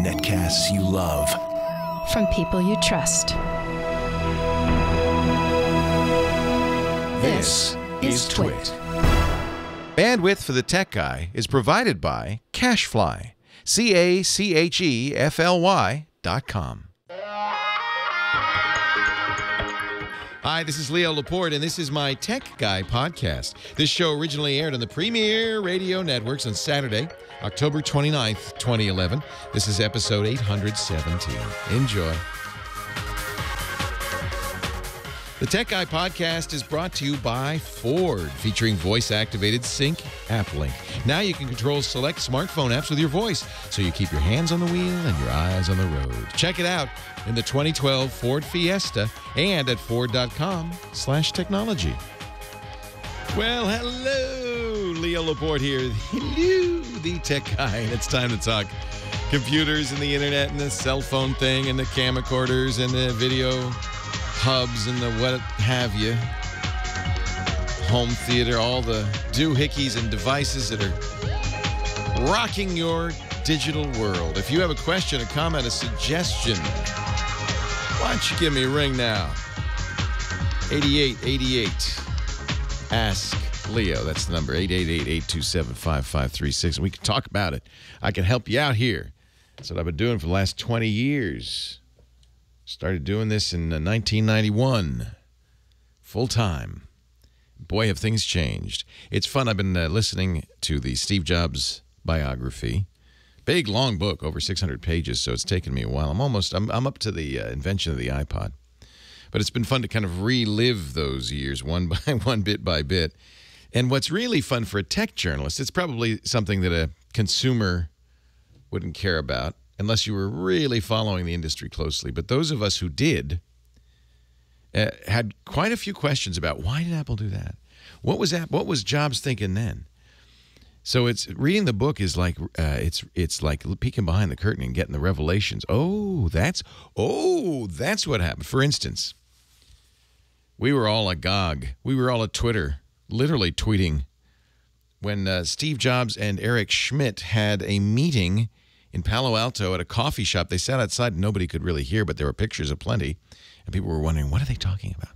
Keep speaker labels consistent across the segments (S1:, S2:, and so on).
S1: Netcasts you love.
S2: From people you trust.
S1: This is Twit.
S3: Bandwidth for the Tech Guy is provided by Cachefly. CACHEFLY.com. Hi, this is Leo Laporte, and this is my Tech Guy podcast. This show originally aired on the Premier Radio Networks on Saturday, October 29th, 2011. This is episode 817. Enjoy. The Tech Guy podcast is brought to you by Ford, featuring voice-activated sync app link. Now you can control select smartphone apps with your voice, so you keep your hands on the wheel and your eyes on the road. Check it out in the 2012 Ford Fiesta and at Ford.com/technology. Well, hello, Leo Laporte here. Hello, the Tech Guy, and it's time to talk computers and the internet and the cell phone thing and the camcorders and the video hubs and the what have you, home theater, all the doohickeys and devices that are rocking your digital world. If you have a question, a comment, a suggestion, why don't you give me a ring now? 8888. Ask Leo. That's the number, 888-827-5536. And we can talk about it. I can help you out here. That's what I've been doing for the last 20 years. Started doing this in 1991, full-time. Boy, have things changed. It's fun. I've been listening to the Steve Jobs biography. Big, long book, over 600 pages, so it's taken me a while. I'm up to the invention of the iPod. But it's been fun to kind of relive those years one by one, bit by bit. And what's really fun for a tech journalist, it's probably something that a consumer wouldn't care about, unless you were really following the industry closely. But those of us who did had quite a few questions about why did Apple do that? What was Jobs thinking then? So it's reading the book is like it's like peeking behind the curtain and getting the revelations. Oh, that's what happened. For instance, we were all agog. We were all at Twitter, literally tweeting when Steve Jobs and Eric Schmidt had a meeting in Palo Alto at a coffee shop. They sat outside and nobody could really hear, but there were pictures aplenty. And people were wondering, what are they talking about?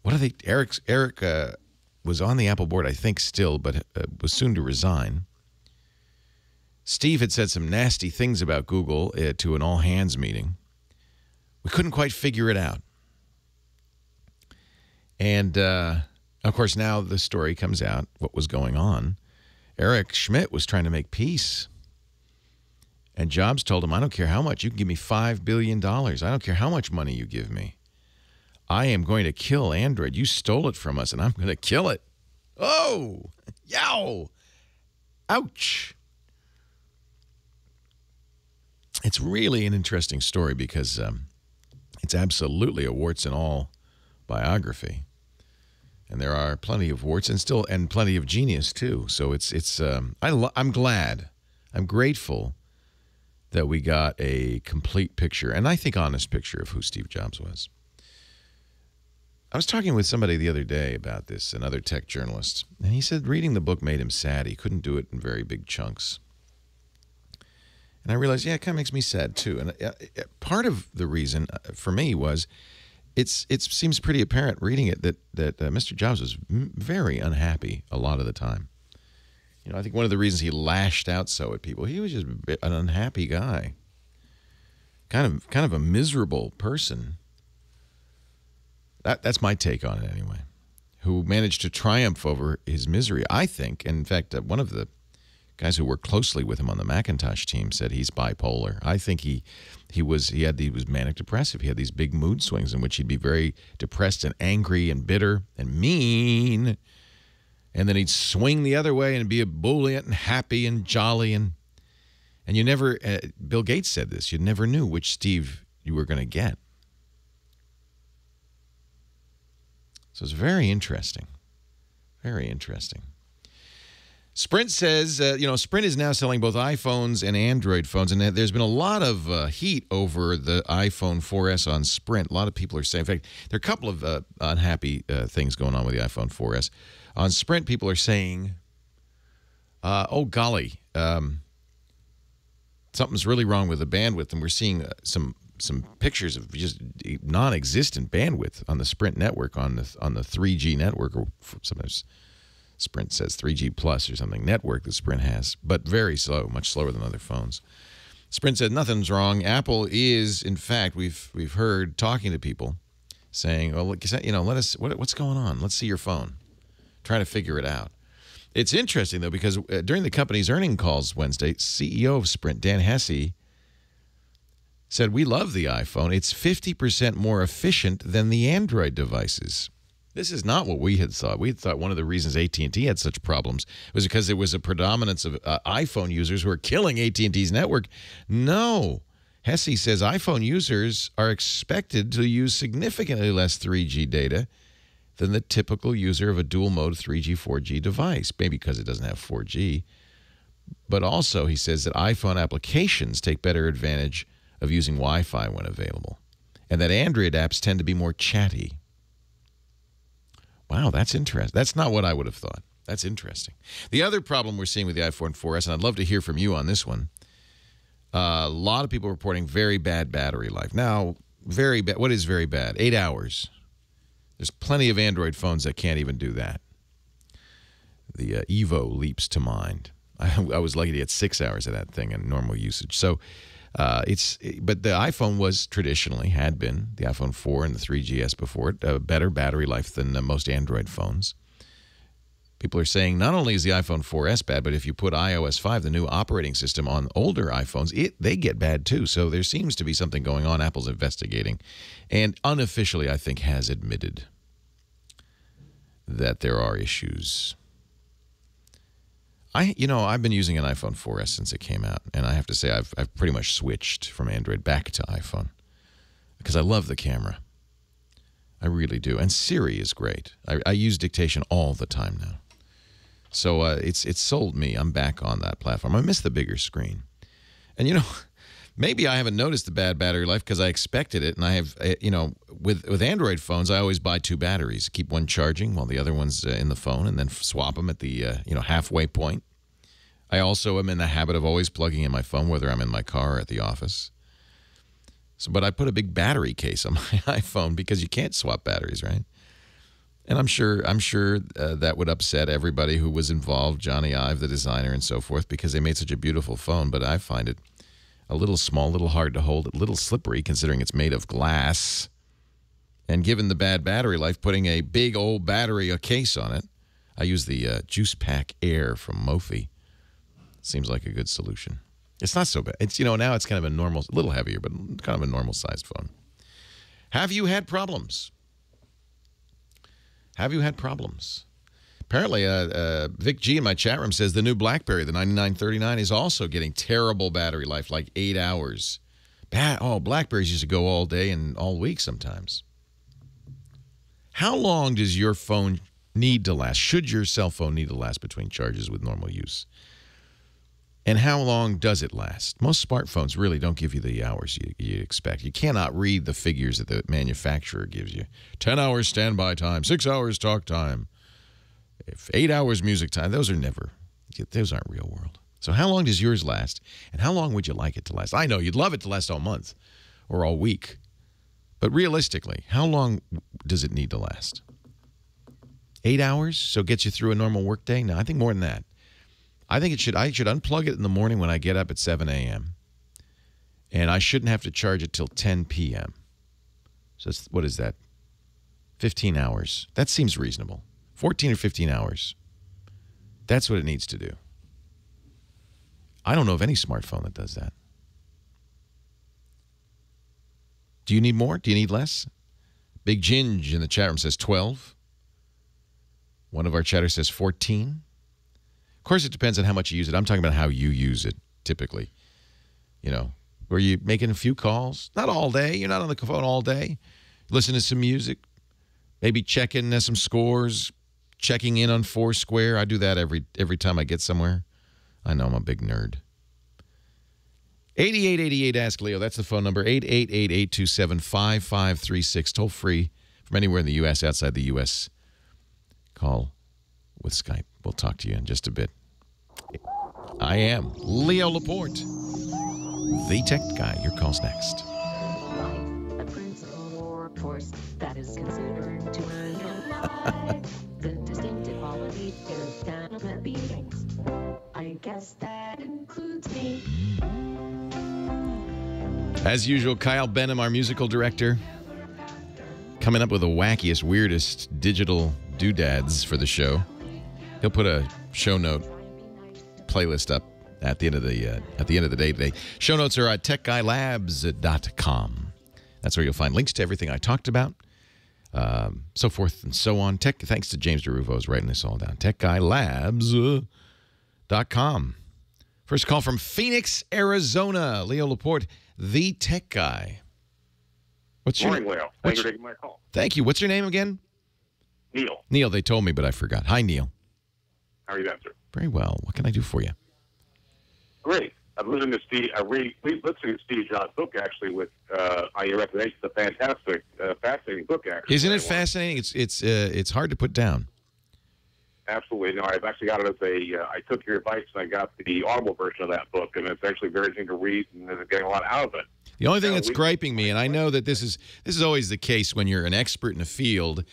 S3: What are they? Eric was on the Apple board, I think, still, but was soon to resign. Steve had said some nasty things about Google to an all-hands meeting. We couldn't quite figure it out. And, of course, now the story comes out, what was going on. Eric Schmidt was trying to make peace. And Jobs told him, I don't care how much. You can give me $5 billion. I don't care how much money you give me. I am going to kill Android. You stole it from us, and I'm going to kill it. Oh, yow. Ouch. It's really an interesting story because it's absolutely a warts and all biography. And there are plenty of warts and plenty of genius, too. So I'm glad. I'm grateful that we got a complete picture, and I think honest picture of who Steve Jobs was. I was talking with somebody the other day about this, another tech journalist, and he said reading the book made him sad. He couldn't do it in very big chunks. And I realized, yeah, it kind of makes me sad, too. And part of the reason for me was it seems pretty apparent reading it that Mr. Jobs was very unhappy a lot of the time. You know, I think one of the reasons he lashed out so at people, he was just an unhappy guy, kind of a miserable person. That's my take on it anyway. Who managed to triumph over his misery, I think. And in fact, one of the guys who worked closely with him on the Macintosh team said he's bipolar. I think he was manic depressive. He had these big mood swings in which he'd be very depressed and angry and bitter and mean. And then he'd swing the other way and be ebullient and happy and jolly. And you never, Bill Gates said this, you never knew which Steve you were going to get. So it's very interesting. Very interesting. Sprint says, Sprint is now selling both iPhones and Android phones, and there's been a lot of heat over the iPhone 4S on Sprint. A lot of people are saying, in fact, there are a couple of unhappy things going on with the iPhone 4S. On Sprint, people are saying, Oh, golly. Something's really wrong with the bandwidth, and we're seeing some pictures of just non-existent bandwidth on the Sprint network, on the 3G network, or sometimes Sprint says 3G plus or something, network that Sprint has, but very slow, much slower than other phones. Sprint said nothing's wrong. Apple is, in fact, we've heard talking to people saying, well, let us, what's going on? Let's see your phone. Trying to figure it out. It's interesting, though, because during the company's earnings calls Wednesday, CEO of Sprint, Dan Hesse, said, we love the iPhone. It's 50% more efficient than the Android devices. This is not what we had thought. We had thought one of the reasons AT&T had such problems was because there was a predominance of iPhone users who are killing AT&T's network. No. Hesse says iPhone users are expected to use significantly less 3G data than the typical user of a dual-mode 3G, 4G device, maybe because it doesn't have 4G. But also, he says that iPhone applications take better advantage of using Wi-Fi when available, and that Android apps tend to be more chatty. Wow, that's interesting. That's not what I would have thought. That's interesting. The other problem we're seeing with the iPhone 4S, and I'd love to hear from you on this one, a lot of people reporting very bad battery life. Now, very bad. What is very bad? 8 hours. There's plenty of Android phones that can't even do that. The Evo leaps to mind. I was lucky to get 6 hours of that thing in normal usage. So but the iPhone had been, the iPhone 4 and the 3GS before it, a better battery life than most Android phones. People are saying not only is the iPhone 4S bad, but if you put iOS 5, the new operating system, on older iPhones, they get bad too. So there seems to be something going on. Apple's investigating, and unofficially, I think, has admitted that there are issues. I've been using an iPhone 4S since it came out, and I have to say I've pretty much switched from Android back to iPhone because I love the camera. I really do. And Siri is great. I use dictation all the time now. So it's sold me. I'm back on that platform. I miss the bigger screen. And, maybe I haven't noticed the bad battery life because I expected it. And I have, with Android phones, I always buy two batteries. Keep one charging while the other one's in the phone, and then swap them at the, halfway point. I also am in the habit of always plugging in my phone, whether I'm in my car or at the office. But I put a big battery case on my iPhone because you can't swap batteries, right? And I'm sure that would upset everybody who was involved, Johnny Ive, the designer, and so forth, because they made such a beautiful phone. But I find it a little small, a little hard to hold, a little slippery considering it's made of glass. And given the bad battery life, putting a big old battery case on it, I use the Juice Pack Air from Mophie. Seems like a good solution. It's not so bad. It's, now it's kind of a normal, a little heavier, but kind of a normal-sized phone. Have you had problems? Have you had problems? Apparently, Vic G in my chat room says the new BlackBerry, the 9939, is also getting terrible battery life, like 8 hours. BlackBerries used to go all day and all week sometimes. How long does your phone need to last? Should your cell phone need to last between charges with normal use? And how long does it last? Most smartphones really don't give you the hours you expect. You cannot read the figures that the manufacturer gives you. 10 hours standby time, 6 hours talk time, 8 hours music time. Those aren't real world. So how long does yours last? And how long would you like it to last? I know you'd love it to last all month or all week. But realistically, how long does it need to last? 8 hours? So it gets you through a normal workday? No, I think more than that. I think I should unplug it in the morning when I get up at 7 a.m. And I shouldn't have to charge it till 10 p.m. So what is that? 15 hours. That seems reasonable. 14 or 15 hours. That's what it needs to do. I don't know of any smartphone that does that. Do you need more? Do you need less? Big Ginge in the chat room says 12. One of our chatters says 14. Of course, it depends on how much you use it. I'm talking about how you use it, typically. Were you making a few calls? Not all day. You're not on the phone all day. Listen to some music. Maybe checking some scores. Checking in on Foursquare. I do that every time I get somewhere. I know I'm a big nerd. 8888 Ask Leo. That's the phone number. 888-827-5536. Toll free from anywhere in the U.S., outside the U.S. Call with Skype. We'll talk to you in just a bit. I am Leo Laporte, the tech guy. Your call's next.
S4: A principle or force that is considered to be the distinctive quality is down the beatings. I guess that includes me.
S3: As usual, Kyle Benham, our musical director, coming up with the wackiest, weirdest digital doodads for the show. He'll put a show note playlist up at the end of the day today. Show notes are at techguylabs.com. That's where you'll find links to everything I talked about, so forth and so on. Thanks to James DeRuvo is writing this all down. techguylabs.com. First call from Phoenix, Arizona. Leo Laporte, the tech guy. What's your
S5: Morning, Leo. Thanks for taking my call.
S3: Thank you. What's your name again?
S5: Neil.
S3: Neil, they told me, but I forgot. Hi, Neil.
S5: How are you doing, sir?
S3: Very well. What can I do for you?
S5: Great. I'm listening to Steve. Listening to Steve Jobs' book, actually, with on your recommendation. It's a fantastic, fascinating book, actually.
S3: Isn't it fascinating? It's hard to put down.
S5: Absolutely. No, I've actually got it as I took your advice and I got the audible version of that book, and it's actually very interesting to read, and I'm getting a lot out of it.
S3: The only thing that's griping me, and I know that this is always the case when you're an expert in a field.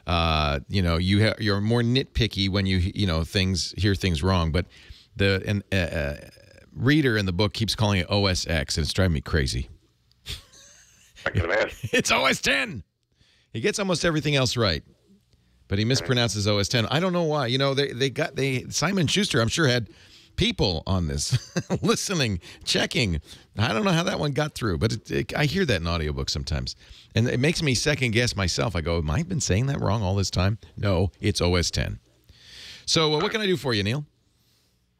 S3: You're more nitpicky when you hear things wrong. But the reader in the book keeps calling it OS X, and it's driving me crazy.
S5: I can imagine.
S3: It's OS 10. He gets almost everything else right, but he mispronounces OS 10. I don't know why. Simon Schuster, I'm sure, had people on this listening, checking. I don't know how that one got through, but I hear that in audiobook sometimes, and it makes me second guess myself. I go, have I been saying that wrong all this time? No, it's OS 10. So what can I do for you, Neil?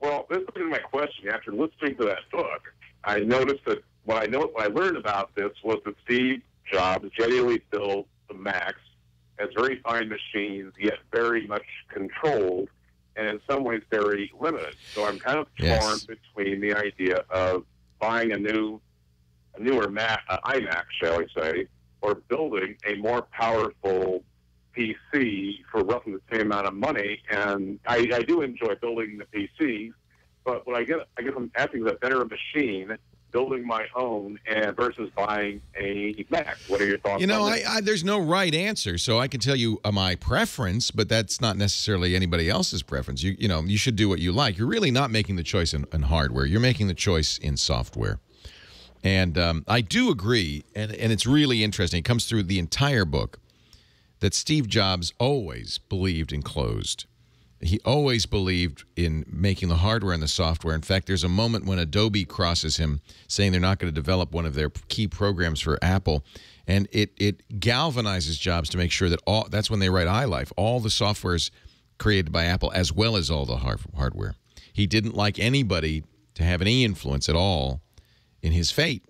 S5: Well, this is my question. After listening to that book, I noticed that what I learned about this was that Steve Jobs genuinely built the Macs as very fine machines, yet very much controlled, and in some ways very limited. So I'm kind of torn between the idea of buying a newer iMac, shall we say, or building a more powerful PC for roughly the same amount of money. And I do enjoy building the PCs, but what I guess I'm asking is a better machine, building my own, and versus buying a Mac. What are your thoughts on that?
S3: There's no right answer, so I can tell you my preference, but that's not necessarily anybody else's preference. You should do what you like. You're really not making the choice in hardware. You're making the choice in software. And I do agree, and it's really interesting. It comes through the entire book that Steve Jobs always believed in closed. He always believed in making the hardware and the software. In fact, there's a moment when Adobe crosses him saying they're not going to develop one of their key programs for Apple. And it galvanizes Jobs to make sure that that's when they write iLife, all the software is created by Apple as well as all the hardware. He didn't like anybody to have any influence at all in his fate.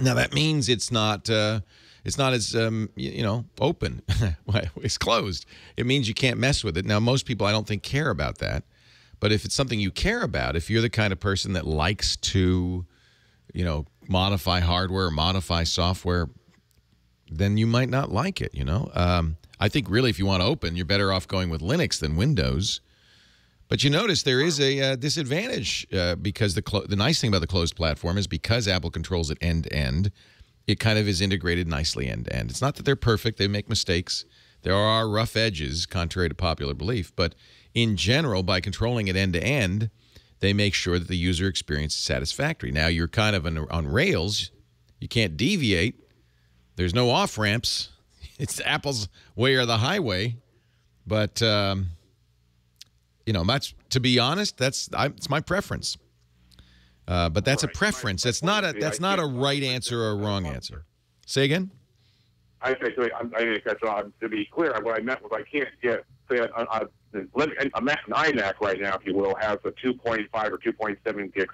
S3: Now, that means it's not as, open. It's closed. It means you can't mess with it. Now, most people, I don't think, care about that. But if it's something you care about, if you're the kind of person that likes to, modify hardware or modify software, then you might not like it, I think, really, if you want to open, you're better off going with Linux than Windows. But you notice there is a disadvantage because the nice thing about the closed platform is because Apple controls it end-to-end, it kind of is integrated nicely end-to-end. It's not that they're perfect. They make mistakes. There are rough edges, contrary to popular belief. But in general, by controlling it end-to-end, they make sure that the user experience is satisfactory. Now, you're kind of on rails. You can't deviate. There's no off-ramps. It's Apple's way or the highway. But, to be honest, it's my preference. But that's a preference. That's not a right answer or a wrong answer. Say again?
S5: I didn't catch on. To be clear, what I meant was I can't get, say, an iMac right now, if you will, has a 2.5 or 2.7 gig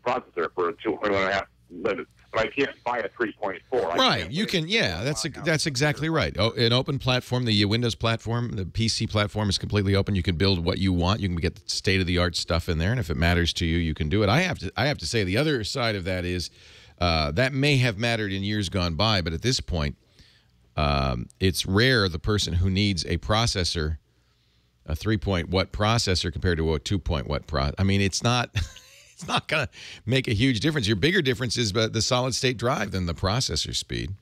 S5: processor for a 2.5 limit. But I can't buy a 3.4.
S3: Right. You can. Yeah, that's exactly right. An open platform, the Windows platform, the PC platform is completely open. You can build what you want. You can get state-of-the-art stuff in there, and if it matters to you, you can do it. I have to say the other side of that is that may have mattered in years gone by, but at this point, it's rare the person who needs a processor a 3-point what processor compared to a 2-point what I mean, it's not it's not going to make a huge difference. Your bigger difference is the solid state drive than the processor speed.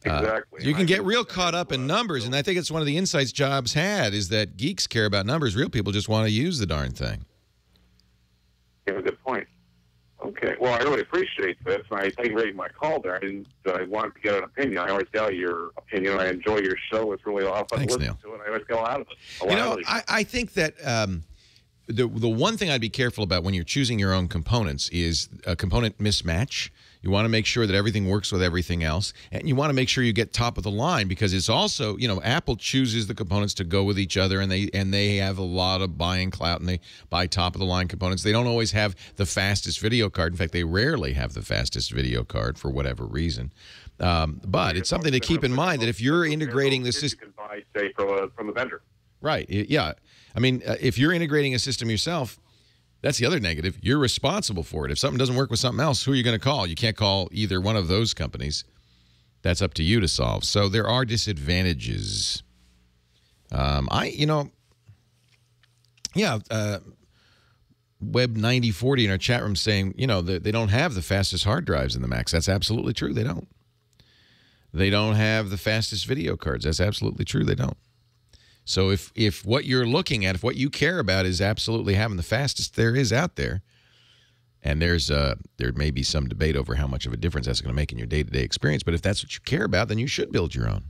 S5: Exactly.
S3: You can get real caught up in numbers, and I think it's one of the insights Jobs had is that geeks care about numbers. Real people just want to use the darn thing.
S5: You have a good point. Okay. Well, I really appreciate this. I thank you for taking my call there. I wanted to get an opinion. I always value your opinion. I enjoy your show. It's really a lot of fun to listen to, and I always get a lot of it.
S3: I think that the one thing I'd be careful about when you're choosing your own components is a component mismatch. You want to make sure that everything works with everything else, and you want to make sure you get top of the line because it's also, Apple chooses the components to go with each other, and they have a lot of buying clout, and they buy top of the line components. They don't always have the fastest video card. In fact, they rarely have the fastest video card for whatever reason. But it's something to keep in mind that if you're integrating the system,
S5: you can buy, say, from the vendor.
S3: Right? Yeah. I mean, if you're integrating a system yourself. That's the other negative. You're responsible for it. If something doesn't work with something else, who are you going to call? You can't call either one of those companies. That's up to you to solve. So there are disadvantages. Web 9040 in our chat room saying, they don't have the fastest hard drives in the Macs. That's absolutely true. They don't. They don't have the fastest video cards. That's absolutely true. They don't. So if what you're looking at, if what you care about is absolutely having the fastest there is out there, and there may be some debate over how much of a difference that's going to make in your day-to-day experience, but if that's what you care about, then you should build your own.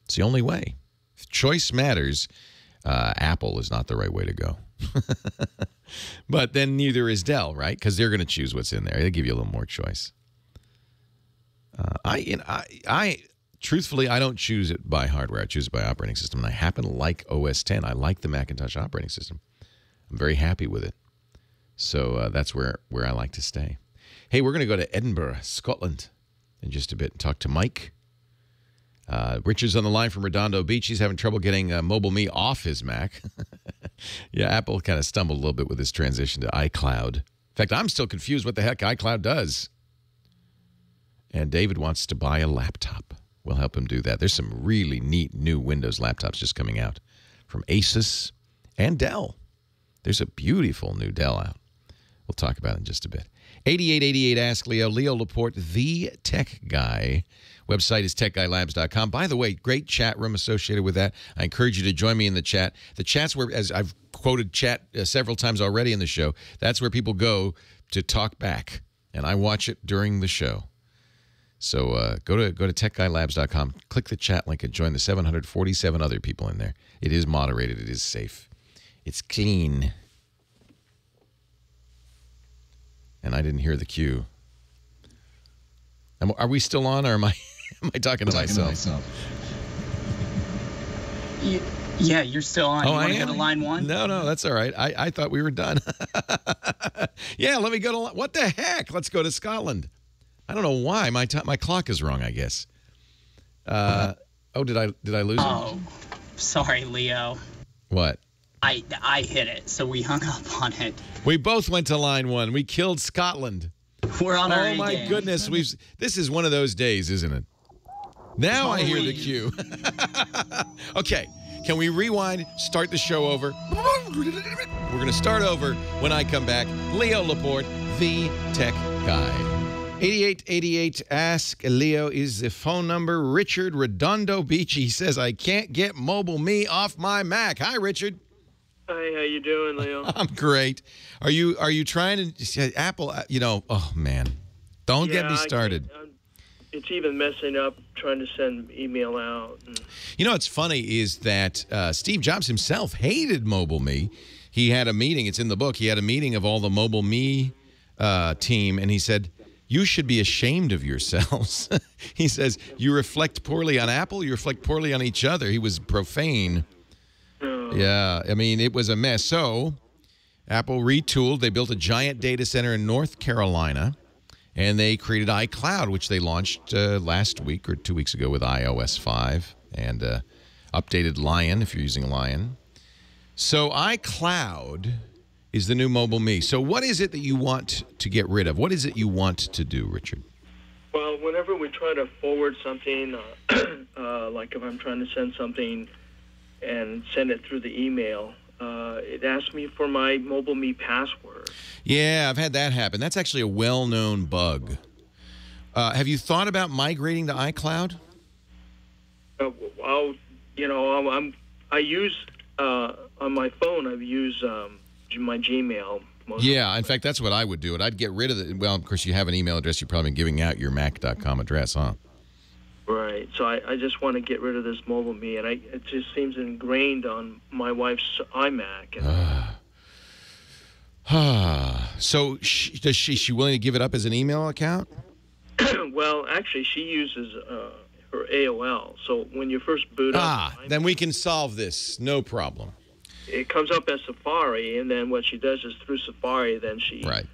S3: It's the only way. If choice matters, Apple is not the right way to go. But then neither is Dell, right? Because they're going to choose what's in there. They give you a little more choice. Truthfully, I don't choose it by hardware. I choose it by operating system. And I happen to like OS X. I like the Macintosh operating system. I'm very happy with it. So that's where I like to stay. Hey, we're going to go to Edinburgh, Scotland in just a bit and talk to Mike. Richard's on the line from Redondo Beach. He's having trouble getting Mobile Me off his Mac. Yeah, Apple kind of stumbled a little bit with this transition to iCloud. In fact, I'm still confused what the heck iCloud does. And David wants to buy a laptop. We'll help him do that. There's some really neat new Windows laptops just coming out from Asus and Dell. There's a beautiful new Dell out. We'll talk about it in just a bit. 8888 Ask Leo. Leo Laporte, the tech guy. Website is techguylabs.com. By the way, great chat room associated with that. I encourage you to join me in the chat. The chat's where, as I've quoted chat several times already in the show, that's where people go to talk back. And I watch it during the show. So go to techguylabs.com, click the chat link, and join the 747 other people in there. It is moderated. It is safe. It's clean. And I didn't hear the cue. Are we still on, or am I talking to myself?
S6: Yeah, you're still on.
S3: Oh,
S6: you want
S3: I
S6: to
S3: am?
S6: go to line one?
S3: No, that's all right. I thought we were done. Yeah, let me go to... What the heck? Let's go to Scotland. I don't know why. My clock is wrong, I guess. Did I lose it?
S6: Oh, sorry, Leo.
S3: What?
S6: I hit it, so we hung up on it.
S3: We both went to line one. We killed Scotland.
S6: We're on our
S3: Oh, my
S6: game.
S3: goodness. This is one of those days, isn't it? Now I hear the cue. Okay. Can we rewind, start the show over? We're going to start over when I come back. Leo Laporte, the tech guy. 8888 Ask Leo is the phone number. Richard Redondo Beach. He says, I can't get Mobile Me off my Mac. Hi, Richard.
S7: Hi, how you doing, Leo?
S3: I'm great. Are you trying to Apple? Oh man, don't get me started.
S7: It's even messing up trying to send email out.
S3: What's funny is that Steve Jobs himself hated Mobile Me. He had a meeting. It's in the book. He had a meeting of all the Mobile Me team, and he said, "You should be ashamed of yourselves." He says, "You reflect poorly on Apple. You reflect poorly on each other." He was profane. Yeah, I mean, it was a mess. So Apple retooled. They built a giant data center in North Carolina, and they created iCloud, which they launched last week or 2 weeks ago with iOS 5, and updated Lion if you're using Lion. So iCloud is the new Mobile Me. So what is it that you want to get rid of? What is it you want to do, Richard?
S7: Well, whenever we try to forward something, like if I'm trying to send something and send it through the email, it asked me for my Mobile Me password.
S3: Yeah, I've had that happen. That's actually a well-known bug. Have you thought about migrating to iCloud?
S7: Well, you know, I use on my phone. I've used my Gmail.
S3: Yeah, in fact, that's what I would do. I'd get rid of it. Well, of course, you have an email address. You're probably giving out your Mac.com address, huh?
S7: Right. So I just want to get rid of this Mobile Me, and it just seems ingrained on my wife's iMac.
S3: So is she willing to give it up as an email account?
S7: Well, actually, she uses her AOL. So when you first boot up,
S3: then we can solve this. No problem.
S7: It comes up as Safari, and then what she does is through Safari, then she...
S3: Right.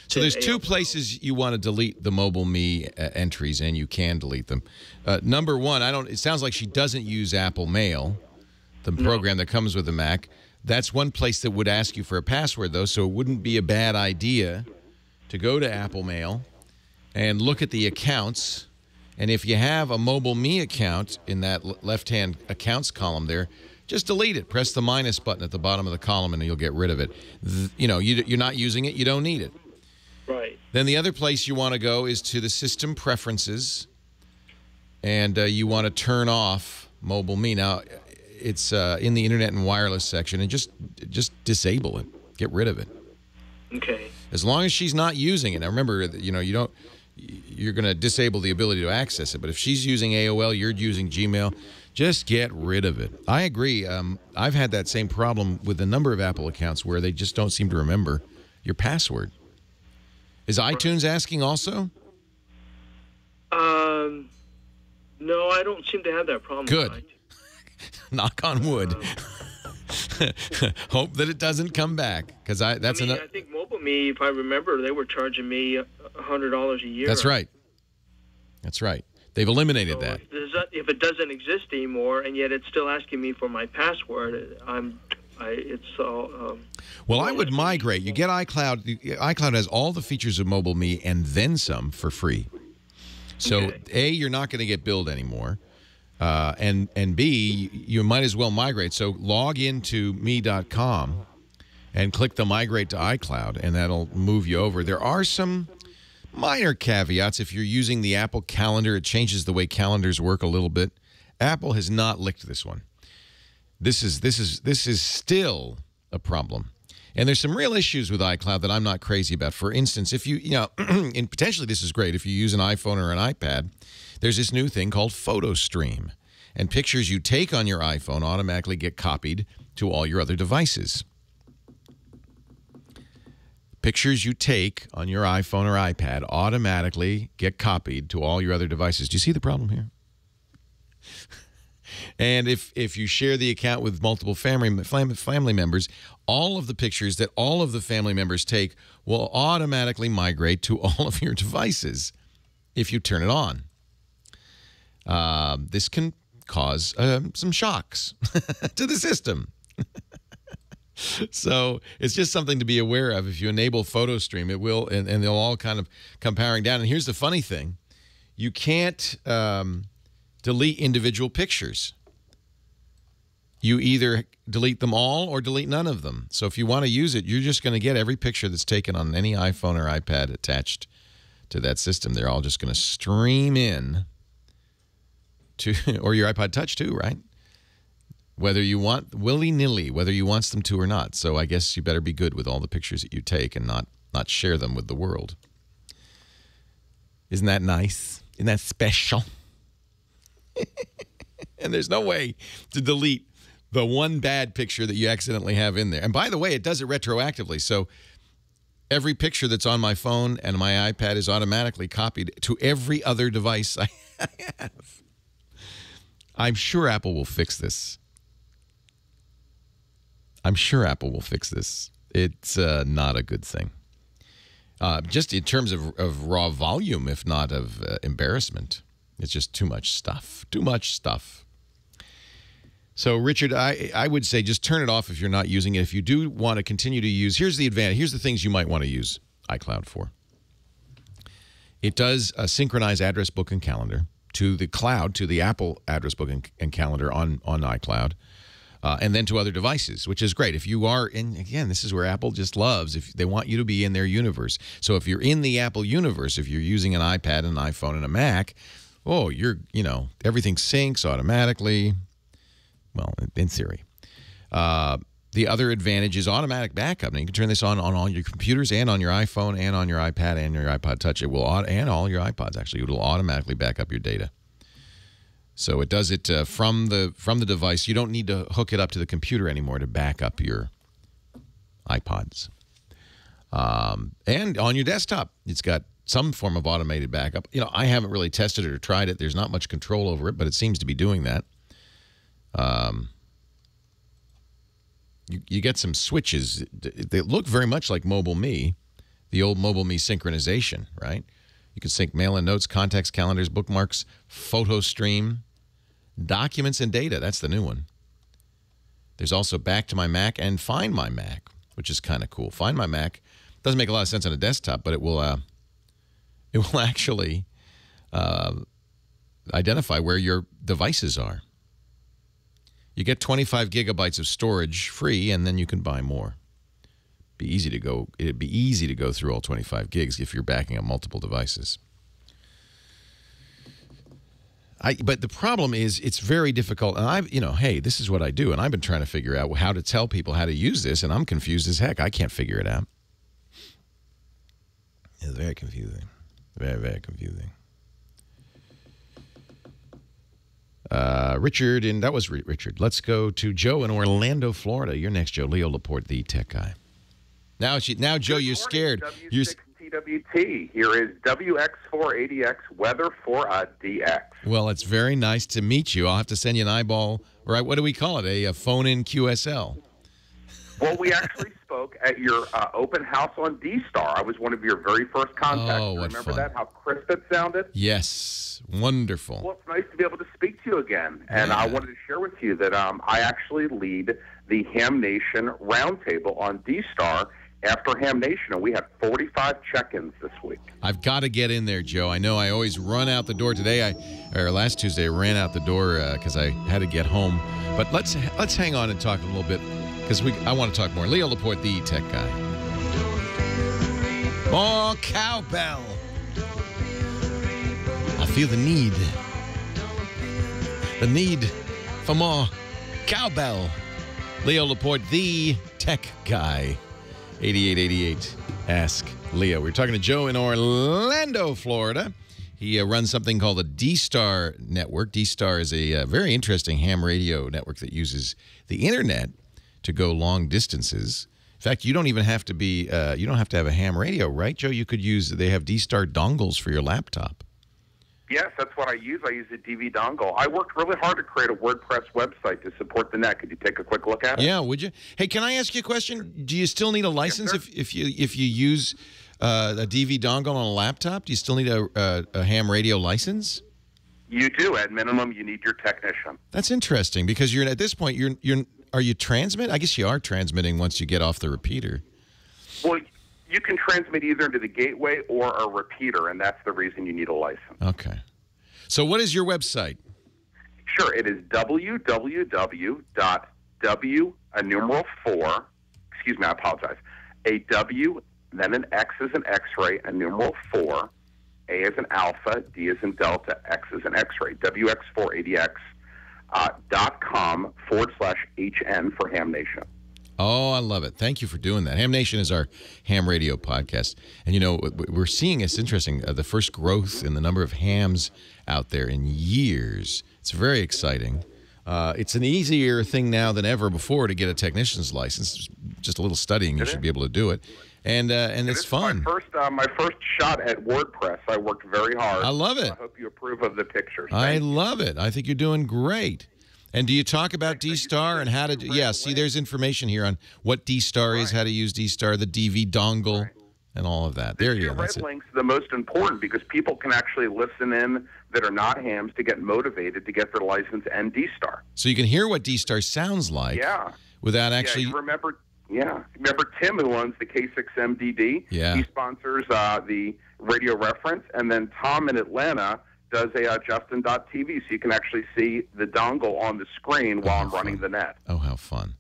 S3: So there's two places you want to delete the Mobile Me entries, and you can delete them. Number one, it sounds like she doesn't use Apple Mail, the program that comes with the Mac. That's one place that would ask you for a password, though, so it wouldn't be a bad idea to go to Apple Mail and look at the accounts. And if you have a Mobile Me account in that left-hand accounts column there, just delete it. Press the minus button at the bottom of the column, and you'll get rid of it. You're not using it. You don't need it.
S7: Right.
S3: Then the other place you want to go is to the system preferences, and you want to turn off Mobile Me. Now, it's in the Internet and Wireless section, and just disable it. Get rid of it.
S7: Okay.
S3: As long as she's not using it. Now, remember, you're going to disable the ability to access it, but if she's using AOL, you're using Gmail, just get rid of it. I agree. I've had that same problem with a number of Apple accounts where they just don't seem to remember your password. Is iTunes asking also?
S7: No, I don't seem to have that problem.
S3: Good. Knock on wood. Hope that it doesn't come back, because I
S7: think Mobile Me, if I remember, they were charging me $100 a year.
S3: That's right. That's right. They've eliminated that.
S7: If it doesn't exist anymore, and yet it's still asking me for my password, it's all.
S3: Well, I would migrate. You get iCloud. iCloud has all the features of Mobile Me and then some for free. So, okay. A, you're not going to get billed anymore. And B, you might as well migrate. So log into me.com and click the migrate to iCloud, and that'll move you over. There are some minor caveats. If you're using the Apple Calendar, it changes the way calendars work a little bit. Apple has not licked this one. This is still a problem. And there's some real issues with iCloud that I'm not crazy about. For instance, if and potentially this is great, if you use an iPhone or an iPad, there's this new thing called Photo Stream. And pictures you take on your iPhone automatically get copied to all your other devices. Pictures you take on your iPhone or iPad automatically get copied to all your other devices. Do you see the problem here? And if you share the account with multiple family members, all of the pictures that all of the family members take will automatically migrate to all of your devices if you turn it on. This can cause some shocks to the system. So it's just something to be aware of. If you enable Photo Stream, it will, and they'll all kind of come powering down. And here's the funny thing. You can't delete individual pictures. You either delete them all or delete none of them. So if you want to use it, you're just going to get every picture that's taken on any iPhone or iPad attached to that system. They're all just going to stream in to, or your iPod Touch too, right? Whether you want, willy-nilly, whether you want them to or not. So I guess you better be good with all the pictures that you take and not share them with the world. Isn't that nice? Isn't that special? And there's no way to delete the one bad picture that you accidentally have in there. And by the way, it does it retroactively. So every picture that's on my phone and my iPad is automatically copied to every other device I have. I'm sure Apple will fix this. It's not a good thing. Just in terms of raw volume, if not of embarrassment. It's just too much stuff. So, Richard, I would say just turn it off if you're not using it. If you do want to continue to use, here's the advantage. Here's the things you might want to use iCloud for. It does synchronize address book and calendar to the cloud, to the Apple address book and calendar on iCloud. and then to other devices, which is great. If you are in, again, this is where Apple just loves, if they want you to be in their universe. So if you're in the Apple universe, if you're using an iPad, an iPhone, and a Mac, everything syncs automatically. Well, in theory. The other advantage is automatic backup. Now, you can turn this on all your computers and on your iPhone and on your iPad and your iPod Touch. It will, and all your iPods, actually. It will automatically back up your data. So it does it from the device. You don't need to hook it up to the computer anymore to back up your iPods. And on your desktop, it's got some form of automated backup. I haven't really tested it or tried it. There's not much control over it, but it seems to be doing that. You get some switches. They look very much like Mobile Me, the old Mobile Me synchronization, right? You can sync mail and notes, contacts, calendars, bookmarks, photo stream, documents, and data. That's the new one. There's also Back to My Mac and Find My Mac, which is kind of cool. Find My Mac doesn't make a lot of sense on a desktop, but it will actually identify where your devices are. You get 25 gigabytes of storage free, and then you can buy more. It'd be easy to go through all 25 gigs if you're backing up multiple devices. But the problem is it's very difficult. And hey, this is what I do, and I've been trying to figure out how to tell people how to use this, and I'm confused as heck. I can't figure it out. It's very confusing. Very, very confusing. Richard, and that was Richard. Let's go to Joe in Orlando, Florida. You're next, Joe. Leo Laporte, the tech guy. Now, Joe, you're scared.
S8: W6TWT. Here is WX4ADX weather for a DX.
S3: Well, it's very nice to meet you. I'll have to send you an eyeball, or what do we call it? A phone-in QSL.
S8: Well, we actually spoke at your open house on D-Star. I was one of your very first contacts.
S3: Oh, what
S8: Remember
S3: fun.
S8: that? How crisp it sounded?
S3: Yes. Wonderful.
S8: Well, it's nice to be able to speak to you again. And I wanted to share with you that I actually lead the Ham Nation Roundtable on D-Star after Ham Nation, and we had 45 check-ins this week.
S3: I've got to get in there, Joe. I know I always run out the door. Last Tuesday, I ran out the door because I had to get home. But let's hang on and talk a little bit, because I want to talk more. Leo Laporte, the tech guy. More cowbell. I feel the need for more cowbell. Leo Laporte, the tech guy. 8888. Ask Leo. We're talking to Joe in Orlando, Florida. He runs something called the D-Star Network. D-Star is a very interesting ham radio network that uses the internet to go long distances. In fact, you don't even have to be. You don't have to have a ham radio, right, Joe? You could use. They have D-Star dongles for your laptop.
S8: Yes, that's what I use. I use a DV dongle. I worked really hard to create a WordPress website to support the net. Could you take a quick look at it?
S3: Yeah, would you? Hey, can I ask you a question? Do you still need a license if you use a DV dongle on a laptop? Do you still need a ham radio license?
S8: You do. At minimum, you need your technician.
S3: That's interesting because you're at this point. Are you transmit? I guess you are transmitting once you get off the repeater.
S8: Well, you can transmit either into the gateway or a repeater, and that's the reason you need a license.
S3: Okay. So what is your website?
S8: Sure. It is www.w, a numeral 4, excuse me, I apologize, a W, then an X as an X-ray, a numeral 4, A as an alpha, D as in delta, X as an X-ray, WX4ADX.com/HN for Ham Nation.
S3: Oh, I love it. Thank you for doing that. Ham Nation is our ham radio podcast. And, we're seeing, it's interesting, the first growth in the number of hams out there in years. It's very exciting. It's an easier thing now than ever before to get a technician's license. Just a little studying, you should be able to do it. And it's fun.
S8: My first shot at WordPress. I worked very hard.
S3: I love it.
S8: I hope you approve of the pictures.
S3: I love it. I think you're doing great. And do you talk about D-Star and how to do? Yeah, see, there's information here on what D-Star is, how to use D-Star, the DV dongle, and all of that. There you go. That's it.
S8: Red links are the most important because people can actually listen in that are not hams to get motivated to get their license and D-Star.
S3: So you can hear what D-Star sounds like.
S8: Yeah.
S3: Without actually.
S8: Yeah, remember Tim, who owns the K6MDD?
S3: Yeah.
S8: He sponsors the Radio Reference, and then Tom in Atlanta does a Justin.tv, so you can actually see the dongle on the screen while I'm running the net.
S3: Oh, how fun.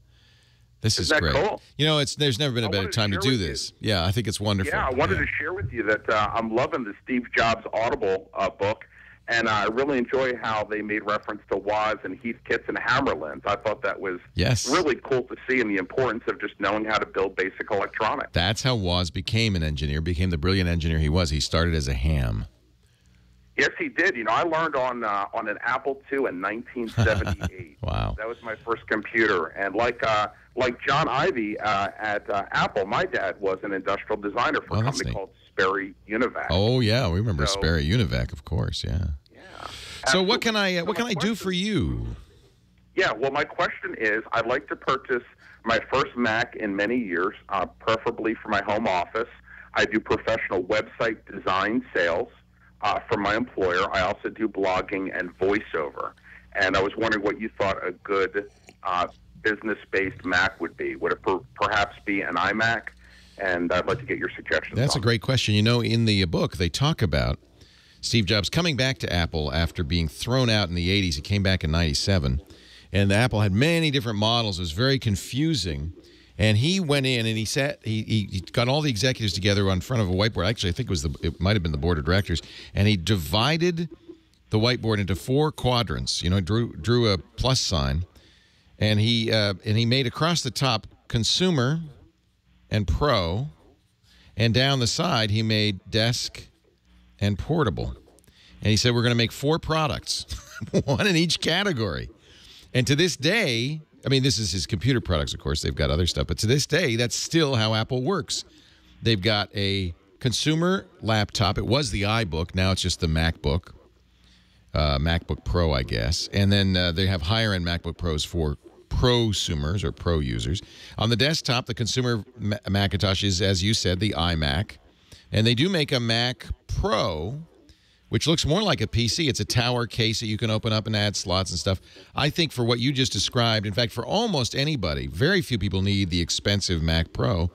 S3: This is
S8: Isn't that
S3: great.
S8: cool?
S3: You know, there's never been a better time to do this. Yeah, I think it's wonderful.
S8: Yeah, I wanted to share with you that I'm loving the Steve Jobs Audible book, and I really enjoy how they made reference to Woz and Heathkits and Hammerlins. I thought that was really cool to see, and the importance of just knowing how to build basic electronics.
S3: That's how Woz became an engineer, became the brilliant engineer he was. He started as a ham.
S8: Yes, he did. You know, I learned on an Apple II in 1978.
S3: Wow.
S8: That was my first computer. And like John Ivey at Apple, my dad was an industrial designer for a company called Sperry Univac.
S3: Oh yeah, we remember Sperry Univac, of course. Yeah.
S8: Yeah.
S3: So what can I do for you?
S8: Yeah. Well, my question is, I'd like to purchase my first Mac in many years, preferably for my home office. I do professional website design sales. For my employer. I also do blogging and voiceover. And I was wondering what you thought a good business-based Mac would be. Would it perhaps be an iMac? And I'd like to get your suggestions.
S3: That's a great question. You know, in the book, they talk about Steve Jobs coming back to Apple after being thrown out in the 80s. He came back in 97. And Apple had many different models. It was very confusing. And he went in and he got all the executives together in front of a whiteboard. Actually, I think it might have been the board of directors. And he divided the whiteboard into 4 quadrants. You know, drew a plus sign, and he made across the top consumer and pro, and down the side he made desk and portable. And he said we're going to make 4 products, one in each category. And to this day, I mean, this is his computer products, of course. They've got other stuff. But to this day, that's still how Apple works. They've got a consumer laptop. It was the iBook. Now it's just the MacBook. MacBook Pro, I guess. And then they have higher-end MacBook Pros for prosumers or pro users. On the desktop, the consumer Macintosh is, as you said, the iMac. And they do make a Mac Pro, which looks more like a PC. It's a tower case that you can open up and add slots and stuff. I think for what you just described, in fact, for almost anybody, very few people need the expensive Mac Pro.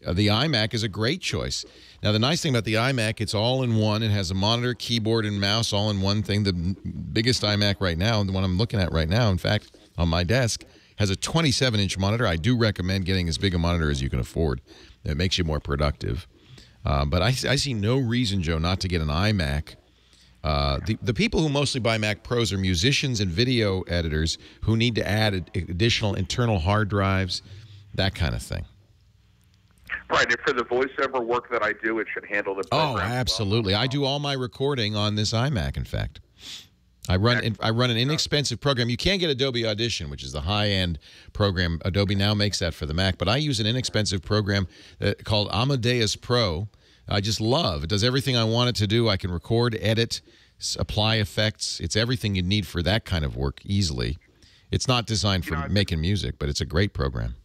S3: The iMac is a great choice. Now, the nice thing about the iMac, it's all in one. It has a monitor, keyboard, and mouse all in one thing. The biggest iMac right now, the one I'm looking at right now, in fact, on my desk, has a 27-inch monitor. I do recommend getting as big a monitor as you can afford. It makes you more productive. But I see no reason, Joe, not to get an iMac. The people who mostly buy Mac Pros are musicians and video editors who need to add additional internal hard drives, that kind of thing.
S8: Right, and for the voiceover work that I do, it should handle the program.
S3: Oh, absolutely. I do all my recording on this iMac, in fact. I run an inexpensive program. You can't get Adobe Audition, which is the high-end program. Adobe now makes that for the Mac. But I use an inexpensive program called Amadeus Pro. I just love. It does everything I want it to do. I can record, edit, apply effects. It's everything you need for that kind of work easily. It's not designed for making music, but it's a great program.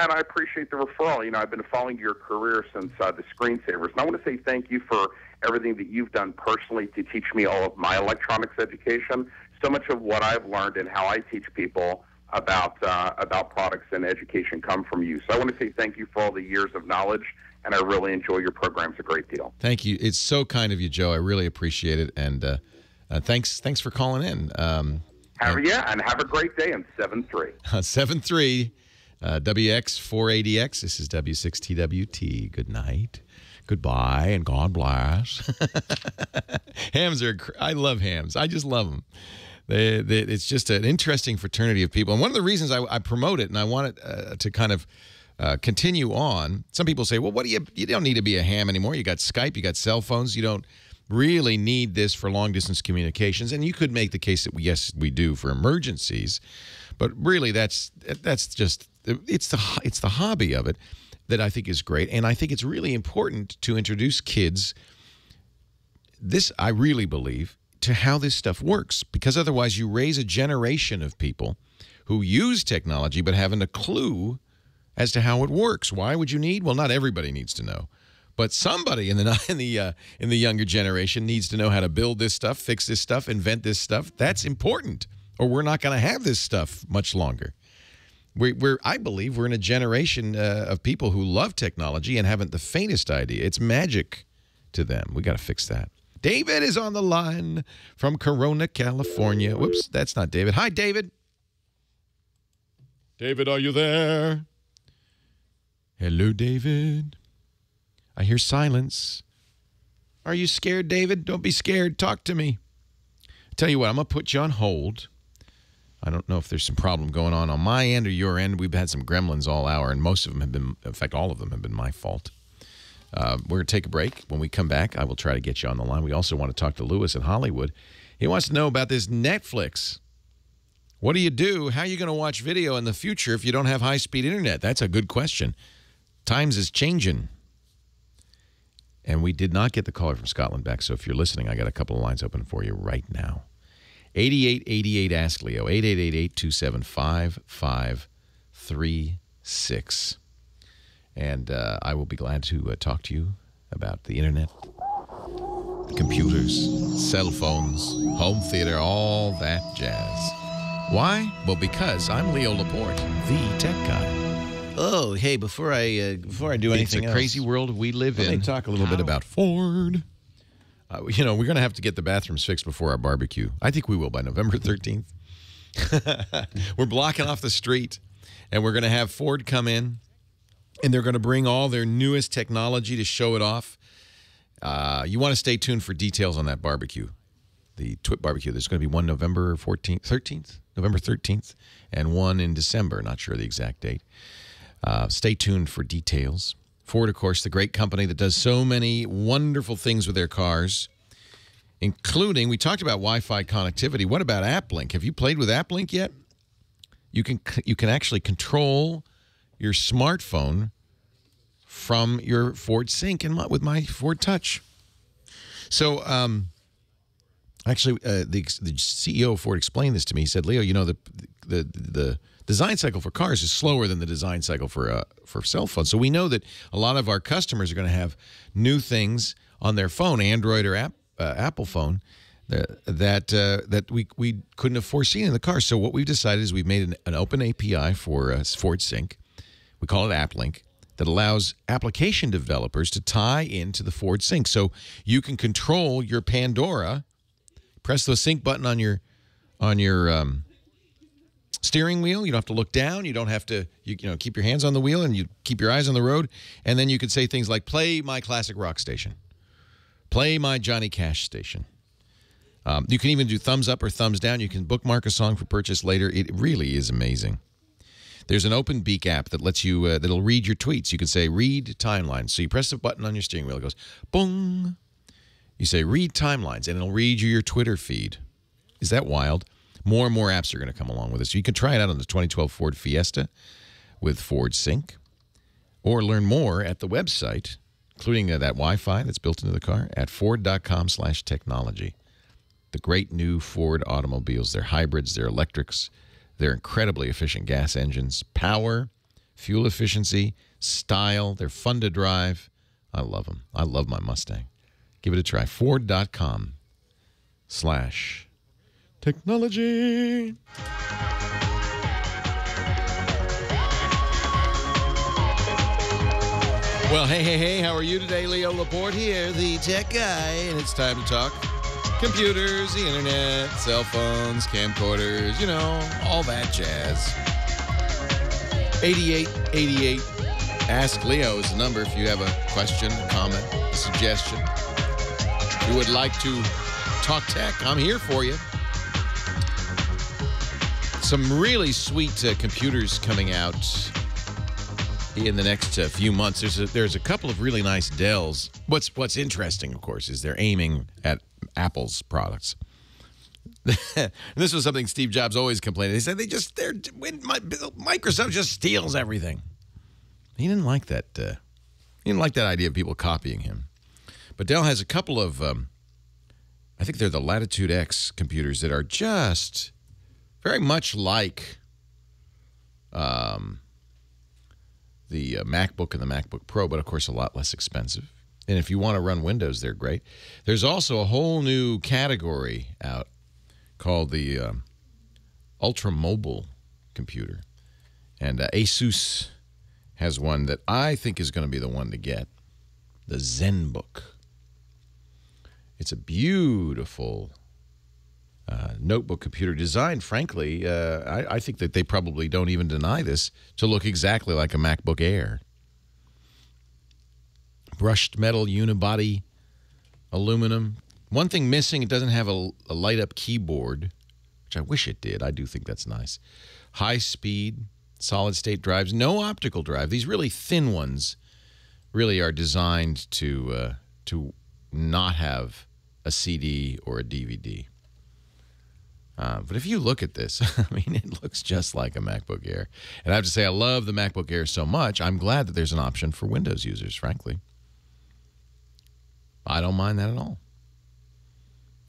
S8: And I appreciate the referral. You know, I've been following your career since the Screensavers. And I want to say thank you for everything that you've done personally to teach me all of my electronics education. So much of what I've learned and how I teach people about products and education come from you. So I want to say thank you for all the years of knowledge, and I really enjoy your programs a great deal.
S3: Thank you. It's so kind of you, Joe. I really appreciate it, and thanks for calling in.
S8: And have a great day on 7-3.
S3: 7-3. WX480X. This is W6TWT. Good night. Goodbye, and God bless. Hams I love hams. I just love them. It's just an interesting fraternity of people. And one of the reasons I promote it, and I want it to kind of continue on, some people say, well, you don't need to be a ham anymore. You got Skype, you got cell phones. You don't really need this for long-distance communications. And you could make the case that, yes, we do for emergencies. But really, that's just, it's the hobby of it that I think is great. And I think it's really important to introduce kids, this I really believe, to how this stuff works. Because otherwise you raise a generation of people who use technology but haven't a clue as to how it works. Why would you need? Well, not everybody needs to know. But somebody in the younger generation needs to know how to build this stuff, fix this stuff, invent this stuff. That's important. Or we're not going to have this stuff much longer. I believe we're in a generation of people who love technology and haven't the faintest idea. It's magic to them. We got to fix that. David is on the line from Corona, California. Whoops, that's not David. Hi, David. David, are you there? Hello, David. I hear silence. Are you scared, David? Don't be scared. Talk to me. Tell you what, I'm going to put you on hold. I don't know if there's some problem going on my end or your end. We've had some gremlins all hour, and most of them have been, in fact, all of them have been my fault. We're going to take a break. When we come back, I will try to get you on the line. We also want to talk to Lewis in Hollywood. He wants to know about this Netflix. What do you do? How are you going to watch video in the future if you don't have high-speed internet? That's a good question. Times is changing. And we did not get the caller from Scotland back, so if you're listening, I got a couple of lines open for you right now. 8888 Ask Leo, 888-827-5536. And I will be glad to talk to you about the internet, computers, cell phones, home theater, all that jazz. Why? Well, because I'm Leo Laporte, the tech guy. Oh, hey, before I do anything else, crazy world we live in. Let me talk a little bit about Ford. We're going to have to get the bathrooms fixed before our barbecue. I think we will by November 13th. We're blocking off the street, and we're going to have Ford come in. And they're going to bring all their newest technology to show it off. You want to stay tuned for details on that barbecue, the Twit barbecue. There's going to be one November 13th, and one in December. Not sure the exact date. Stay tuned for details. Ford, of course, the great company that does so many wonderful things with their cars, including, we talked about Wi-Fi connectivity. What about AppLink? Have you played with AppLink yet? You can actually control your smartphone from your Ford Sync and with my Ford Touch. So, actually, the CEO of Ford explained this to me. He said, "Leo, the design cycle for cars is slower than the design cycle for cell phones. So we know that a lot of our customers are going to have new things on their phone, Android or Apple phone, that we couldn't have foreseen in the car. So what we've decided is we've made an open API for Ford Sync. We call it AppLink, that allows application developers to tie into the Ford Sync. So you can control your Pandora, press the sync button on your steering wheel. You don't have to look down. You don't have to keep your hands on the wheel, and you keep your eyes on the road. And then you can say things like, play my classic rock station, play my Johnny Cash station. You can even do thumbs up or thumbs down. You can bookmark a song for purchase later. It really is amazing. There's an Open Beak app that lets you, that'll read your tweets. You can say, read timelines. So you press the button on your steering wheel. It goes, boom. You say, read timelines, and it'll read you your Twitter feed. Is that wild? More and more apps are going to come along with it. So you can try it out on the 2012 Ford Fiesta with Ford Sync, or learn more at the website, including that Wi-Fi that's built into the car, at Ford.com/technology. The great new Ford automobiles. They're hybrids. They're electrics. They're incredibly efficient gas engines. Power, fuel efficiency, style. They're fun to drive. I love them. I love my Mustang. Give it a try. Ford.com/technology. Well, hey, how are you today? Leo Laporte here, the tech guy, and it's time to talk computers, the internet, cell phones, camcorders, all that jazz. 8888 Ask Leo is the number if you have a question, a comment, a suggestion. If you would like to talk tech, I'm here for you. Some really sweet computers coming out in the next few months. There's a couple of really nice Dells. What's interesting, of course, is they're aiming at Apple's products. This was something Steve Jobs always complained. He said Microsoft just steals everything. He didn't like that. He didn't like that idea of people copying him. But Dell has a couple of, I think they're the Latitude X computers that are just very much like the MacBook and the MacBook Pro, but of course a lot less expensive. And if you want to run Windows, they're great. There's also a whole new category out called the Ultra Mobile computer. And Asus has one that I think is going to be the one to get, the ZenBook. It's a beautiful notebook computer designed, frankly, I think that they probably don't even deny this, to look exactly like a MacBook Air. Brushed metal unibody, aluminum. One thing missing, it doesn't have a light-up keyboard, which I wish it did. I do think that's nice. High-speed, solid-state drives, no optical drive. These really thin ones really are designed to not have a CD or a DVD. But if you look at this, I mean, it looks just like a MacBook Air. And I have to say, I love the MacBook Air so much, I'm glad that there's an option for Windows users, frankly. I don't mind that at all.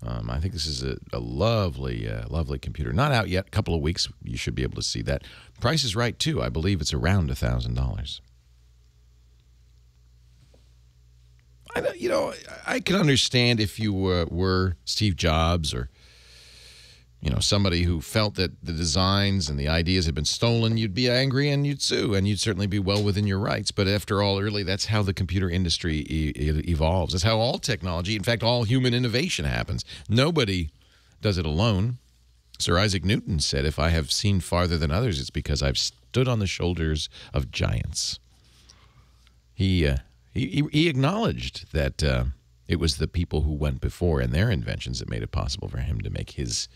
S3: I think this is a lovely, lovely computer. Not out yet. A couple of weeks, you should be able to see that. Price is right, too. I believe it's around $1,000. I can understand if you were Steve Jobs or somebody who felt that the designs and the ideas had been stolen, you'd be angry and you'd sue, and you'd certainly be well within your rights. But after all, really, that's how the computer industry evolves. That's how all technology, in fact, all human innovation happens. Nobody does it alone. Sir Isaac Newton said, if I have seen farther than others, it's because I've stood on the shoulders of giants. He acknowledged that it was the people who went before and their inventions that made it possible for him to make his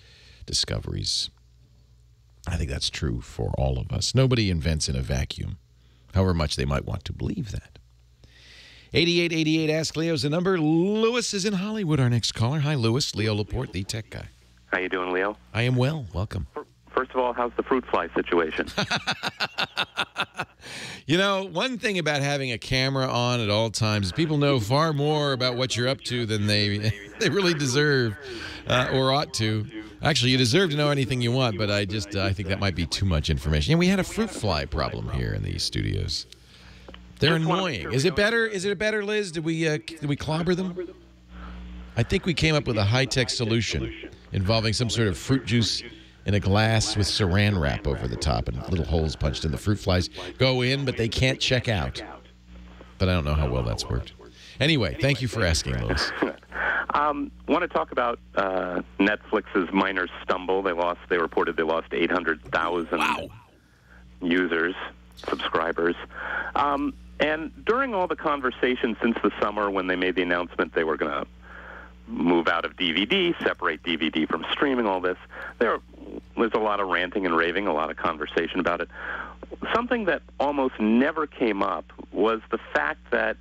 S3: discoveries. I think that's true for all of us. Nobody invents in a vacuum, however much they might want to believe that. 8888 Ask Leo's the number. Lewis is in Hollywood, our next caller. Hi, Lewis. Leo Laporte, the tech guy.
S9: How you doing, Leo?
S3: I am well. Welcome.
S9: First of all, how's the fruit fly situation?
S3: One thing about having a camera on at all times is people know far more about what you're up to than they really deserve or ought to. Actually, you deserve to know anything you want, but I think that might be too much information. And we had a fruit fly problem here in the studios. They're annoying. Is it better? Is it better, Liz? Did we clobber them? I think we came up with a high-tech solution involving some sort of fruit juice in a glass with saran wrap over the top and little holes punched in. The fruit flies go in, but they can't check out. But I don't know how well that's worked. Anyway, thank you for asking, Louis.
S9: Want to talk about Netflix's minor stumble. They reported they lost 800,000 users, subscribers. And during all the conversation since the summer when they made the announcement they were going to move out of DVD, separate DVD from streaming, all this, there's a lot of ranting and raving, a lot of conversation about it. Something that almost never came up was the fact that,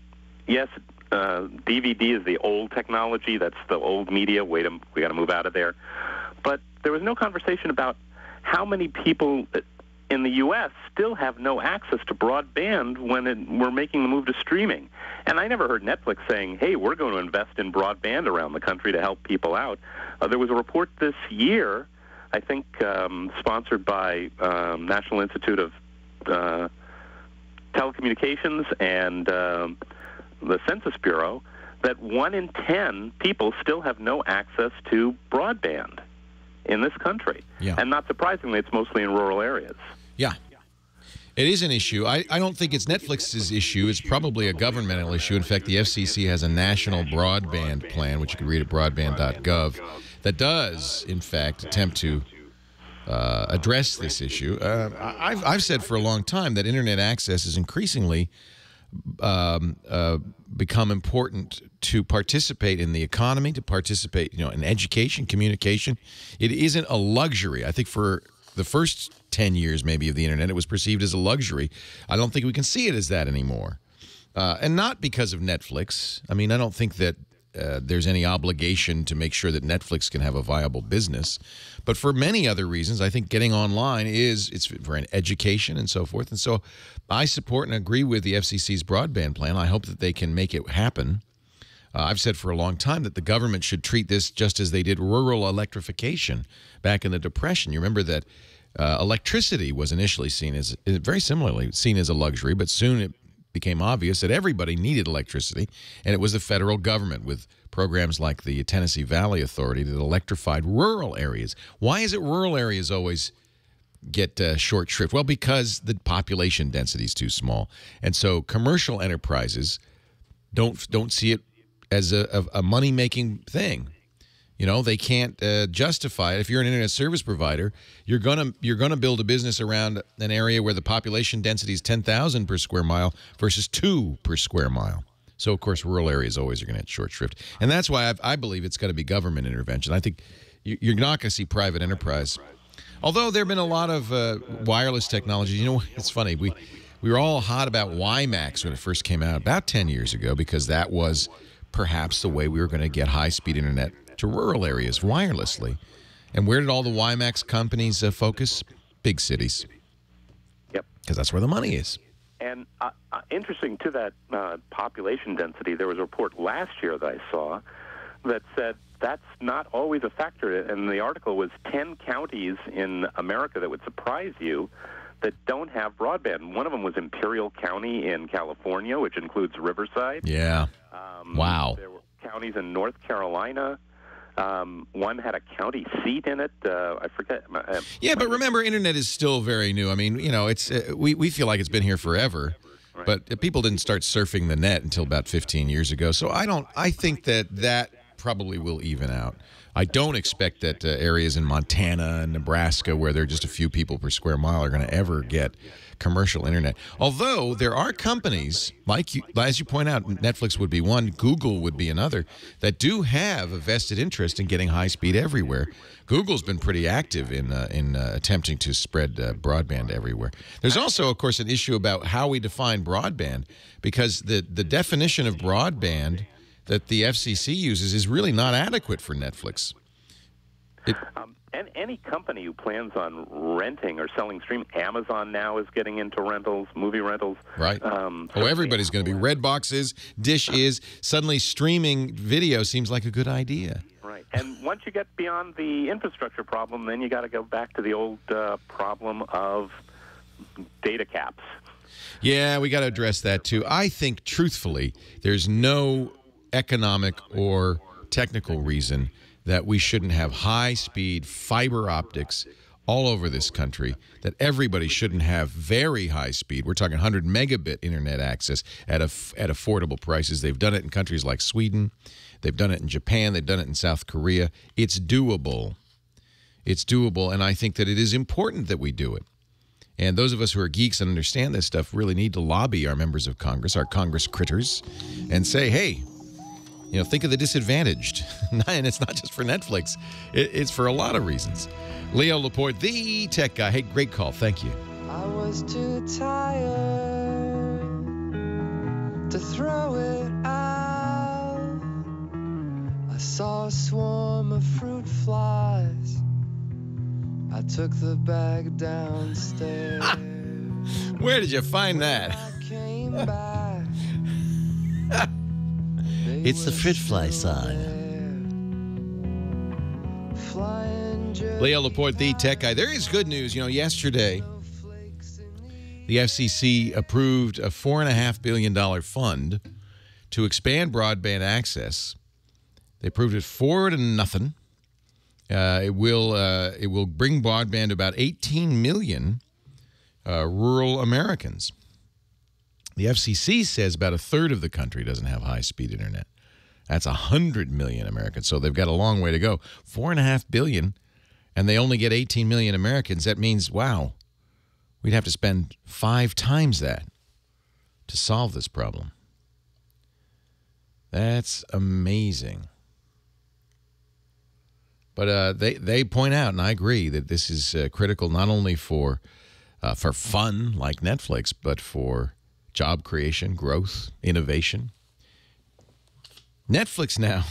S9: yes, DVD is the old technology, that's the old media, we got to move out of there. But there was no conversation about how many people in the U.S. still have no access to broadband when we're making the move to streaming. And I never heard Netflix saying, hey, we're going to invest in broadband around the country to help people out. There was a report this year, I think sponsored by National Institute of Telecommunications and the Census Bureau, that 1 in 10 people still have no access to broadband in this country.
S3: Yeah.
S9: And not surprisingly, it's mostly in rural areas.
S3: Yeah. It is an issue. I don't think it's Netflix's issue. It's probably a governmental issue. In fact, the FCC has a national broadband plan, which you can read at broadband.gov, that does, in fact, attempt to address this issue. I've said for a long time that Internet access is increasingly become important to participate in the economy, to participate, in education, communication. It isn't a luxury. I think for the first 10 years maybe of the Internet, it was perceived as a luxury. I don't think we can see it as that anymore. And not because of Netflix. I mean, I don't think that there's any obligation to make sure that Netflix can have a viable business. But for many other reasons, I think getting online it's for an education and so forth. And so I support and agree with the FCC's broadband plan. I hope that they can make it happen. I've said for a long time that the government should treat this just as they did rural electrification back in the Depression. You remember that electricity was initially seen as, very similarly, seen as a luxury, but soon it became obvious that everybody needed electricity, and it was the federal government with programs like the Tennessee Valley Authority that electrified rural areas. Why is it rural areas always get short shrift? Well, because the population density is too small, and so commercial enterprises don't see it as a money-making thing. You know, they can't justify it. If you're an internet service provider, you're gonna build a business around an area where the population density is 10,000 per square mile versus 2 per square mile. So, of course, rural areas always are going to have short shrift. And that's why I believe it's got to be government intervention. I think you're not going to see private enterprise. Although there have been a lot of wireless technology. You know, it's funny. We were all hot about WiMAX when it first came out about 10 years ago because that was perhaps the way we were going to get high-speed internet to rural areas wirelessly. And where did all the WiMAX companies focus? Big cities.
S9: Yep.
S3: Because that's where the money is.
S9: And interesting to that population density, there was a report last year that I saw that said that's not always a factor. And the article was 10 counties in America that would surprise you that don't have broadband. One of them was Imperial County in California, which includes Riverside.
S3: Yeah. Wow.
S9: There were counties in North Carolina. One had a county seat in it. I forget.
S3: Yeah, but remember, internet is still very new. I mean, you know, it's we feel like it's been here forever, right. But people didn't start surfing the net until about 15 years ago. So I think that probably will even out. I don't expect that areas in Montana and Nebraska where there are just a few people per square mile are going to ever get commercial internet. Although there are companies, as you point out, Netflix would be one, Google would be another, that do have a vested interest in getting high speed everywhere. Google's been pretty active in attempting to spread broadband everywhere. There's also, of course, an issue about how we define broadband, because the definition of broadband that the FCC uses is really not adequate for Netflix.
S9: And any company who plans on renting or selling streaming, Amazon now is getting into rentals, movie rentals.
S3: Right. Everybody's going to be. Redbox is, Dish is. Suddenly streaming video seems like a good idea.
S9: Right. And once you get beyond the infrastructure problem, then you got to go back to the old problem of data caps.
S3: Yeah, we got to address that too. I think, truthfully, there's no economic or technical reason that we shouldn't have high-speed fiber optics all over this country, that everybody shouldn't have very high speed. We're talking 100 megabit internet access at affordable prices. They've done it in countries like Sweden. They've done it in Japan. They've done it in South Korea. It's doable. It's doable, and I think that it is important that we do it. And those of us who are geeks and understand this stuff really need to lobby our members of Congress, our Congress critters, and say, hey, you know, think of the disadvantaged. And it's not just for Netflix. It's for a lot of reasons. Leo Laporte, the tech guy. Hey, great call. Thank you.
S10: I was too tired to throw it out. I saw a swarm of fruit flies. I took the bag downstairs.
S3: Where did you find that?
S10: I came back.
S11: It's the fruit fly sign.
S3: Leo Laporte, the tech guy. There is good news. You know, yesterday, the FCC approved a $4.5 billion fund to expand broadband access. They approved it 4-0. It will bring broadband to about 18 million rural Americans. The FCC says about a third of the country doesn't have high-speed internet. That's 100 million Americans, so they've got a long way to go. 4.5 billion, and they only get 18 million Americans. That means, wow, we'd have to spend 5 times that to solve this problem. That's amazing. But they point out, and I agree, that this is critical not only for fun like Netflix, but for job creation, growth, innovation. Netflix now,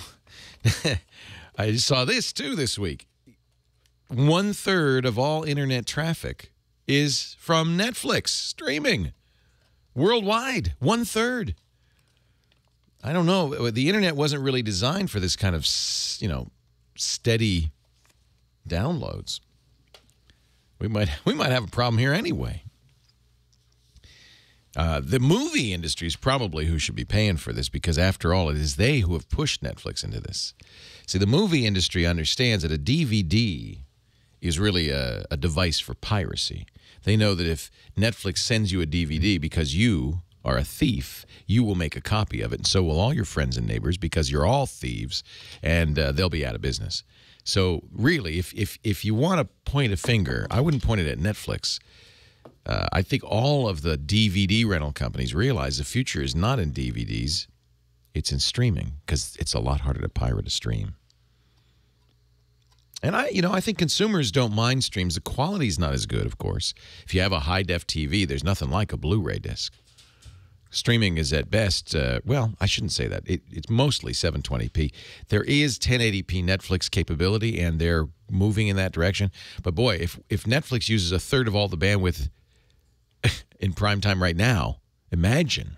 S3: I saw this too this week. 1/3 of all internet traffic is from Netflix streaming worldwide. 1/3. I don't know. The internet wasn't really designed for this kind of, you know, steady downloads. We might have a problem here anyway. The movie industry is probably who should be paying for this, because after all, it is they who have pushed Netflix into this. See, the movie industry understands that a DVD is really a device for piracy. They know that if Netflix sends you a DVD because you, are a thief, you will make a copy of it, and so will all your friends and neighbors, because you're all thieves, and they'll be out of business. So really, if you want to point a finger, I wouldn't point it at Netflix. I think all of the DVD rental companies realize the future is not in DVDs, it's in streaming, because it's a lot harder to pirate a stream. And I think consumers don't mind streams. The quality's not as good, of course. If you have a high-def TV, there's nothing like a Blu-ray disc. Streaming is at best, well, I shouldn't say that. It's mostly 720p. There is 1080p Netflix capability, and they're moving in that direction. But boy, if Netflix uses a third of all the bandwidth in prime time right now, imagine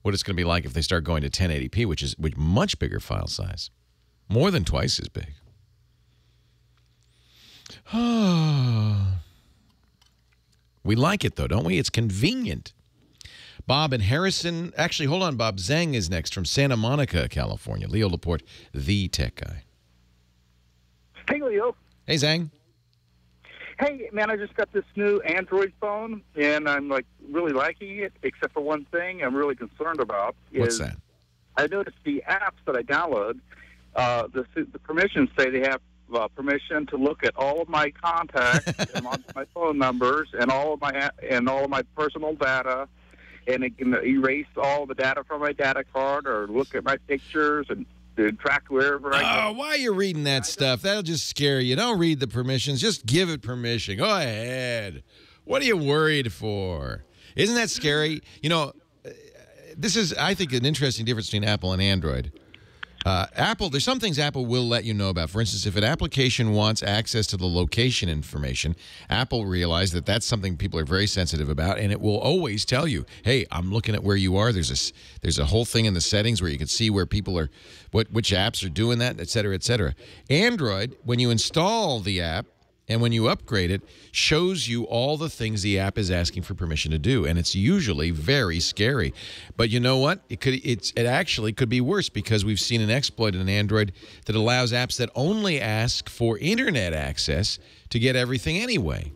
S3: what it's going to be like if they start going to 1080p, which is much bigger file size, more than twice as big. We like it, though, don't we? It's convenient. Bob and Harrison. Actually, hold on, Bob. Zhang is next from Santa Monica, California. Leo Laporte, the tech guy.
S12: Hey, Leo.
S3: Hey, Zhang.
S12: Hey, man, I just got this new Android phone, and I'm, really liking it, except for one thing I'm really concerned about.
S3: What's that?
S12: I noticed the apps that I download, the permissions say they have permission to look at all of my contacts and my phone numbers and all of my personal data, and it can erase all the data from my data card or look at my pictures and track wherever I go.
S3: Oh, why are you reading that stuff? That'll just scare you. Don't read the permissions. Just give it permission. Go ahead. What are you worried for? Isn't that scary? This is, I think, an interesting difference between Apple and Android. Apple, there's some things Apple will let you know about. For instance, if an application wants access to the location information, Apple realized that that's something people are very sensitive about, and it will always tell you, hey, I'm looking at where you are. There's a whole thing in the settings where you can see where people are, which apps are doing that, et cetera, et cetera. Android, when you install the app, and when you upgrade it, shows you all the things the app is asking for permission to do, and it's usually very scary. But you know what? It actually could be worse, because we've seen an exploit in Android that allows apps that only ask for internet access to get everything anyway.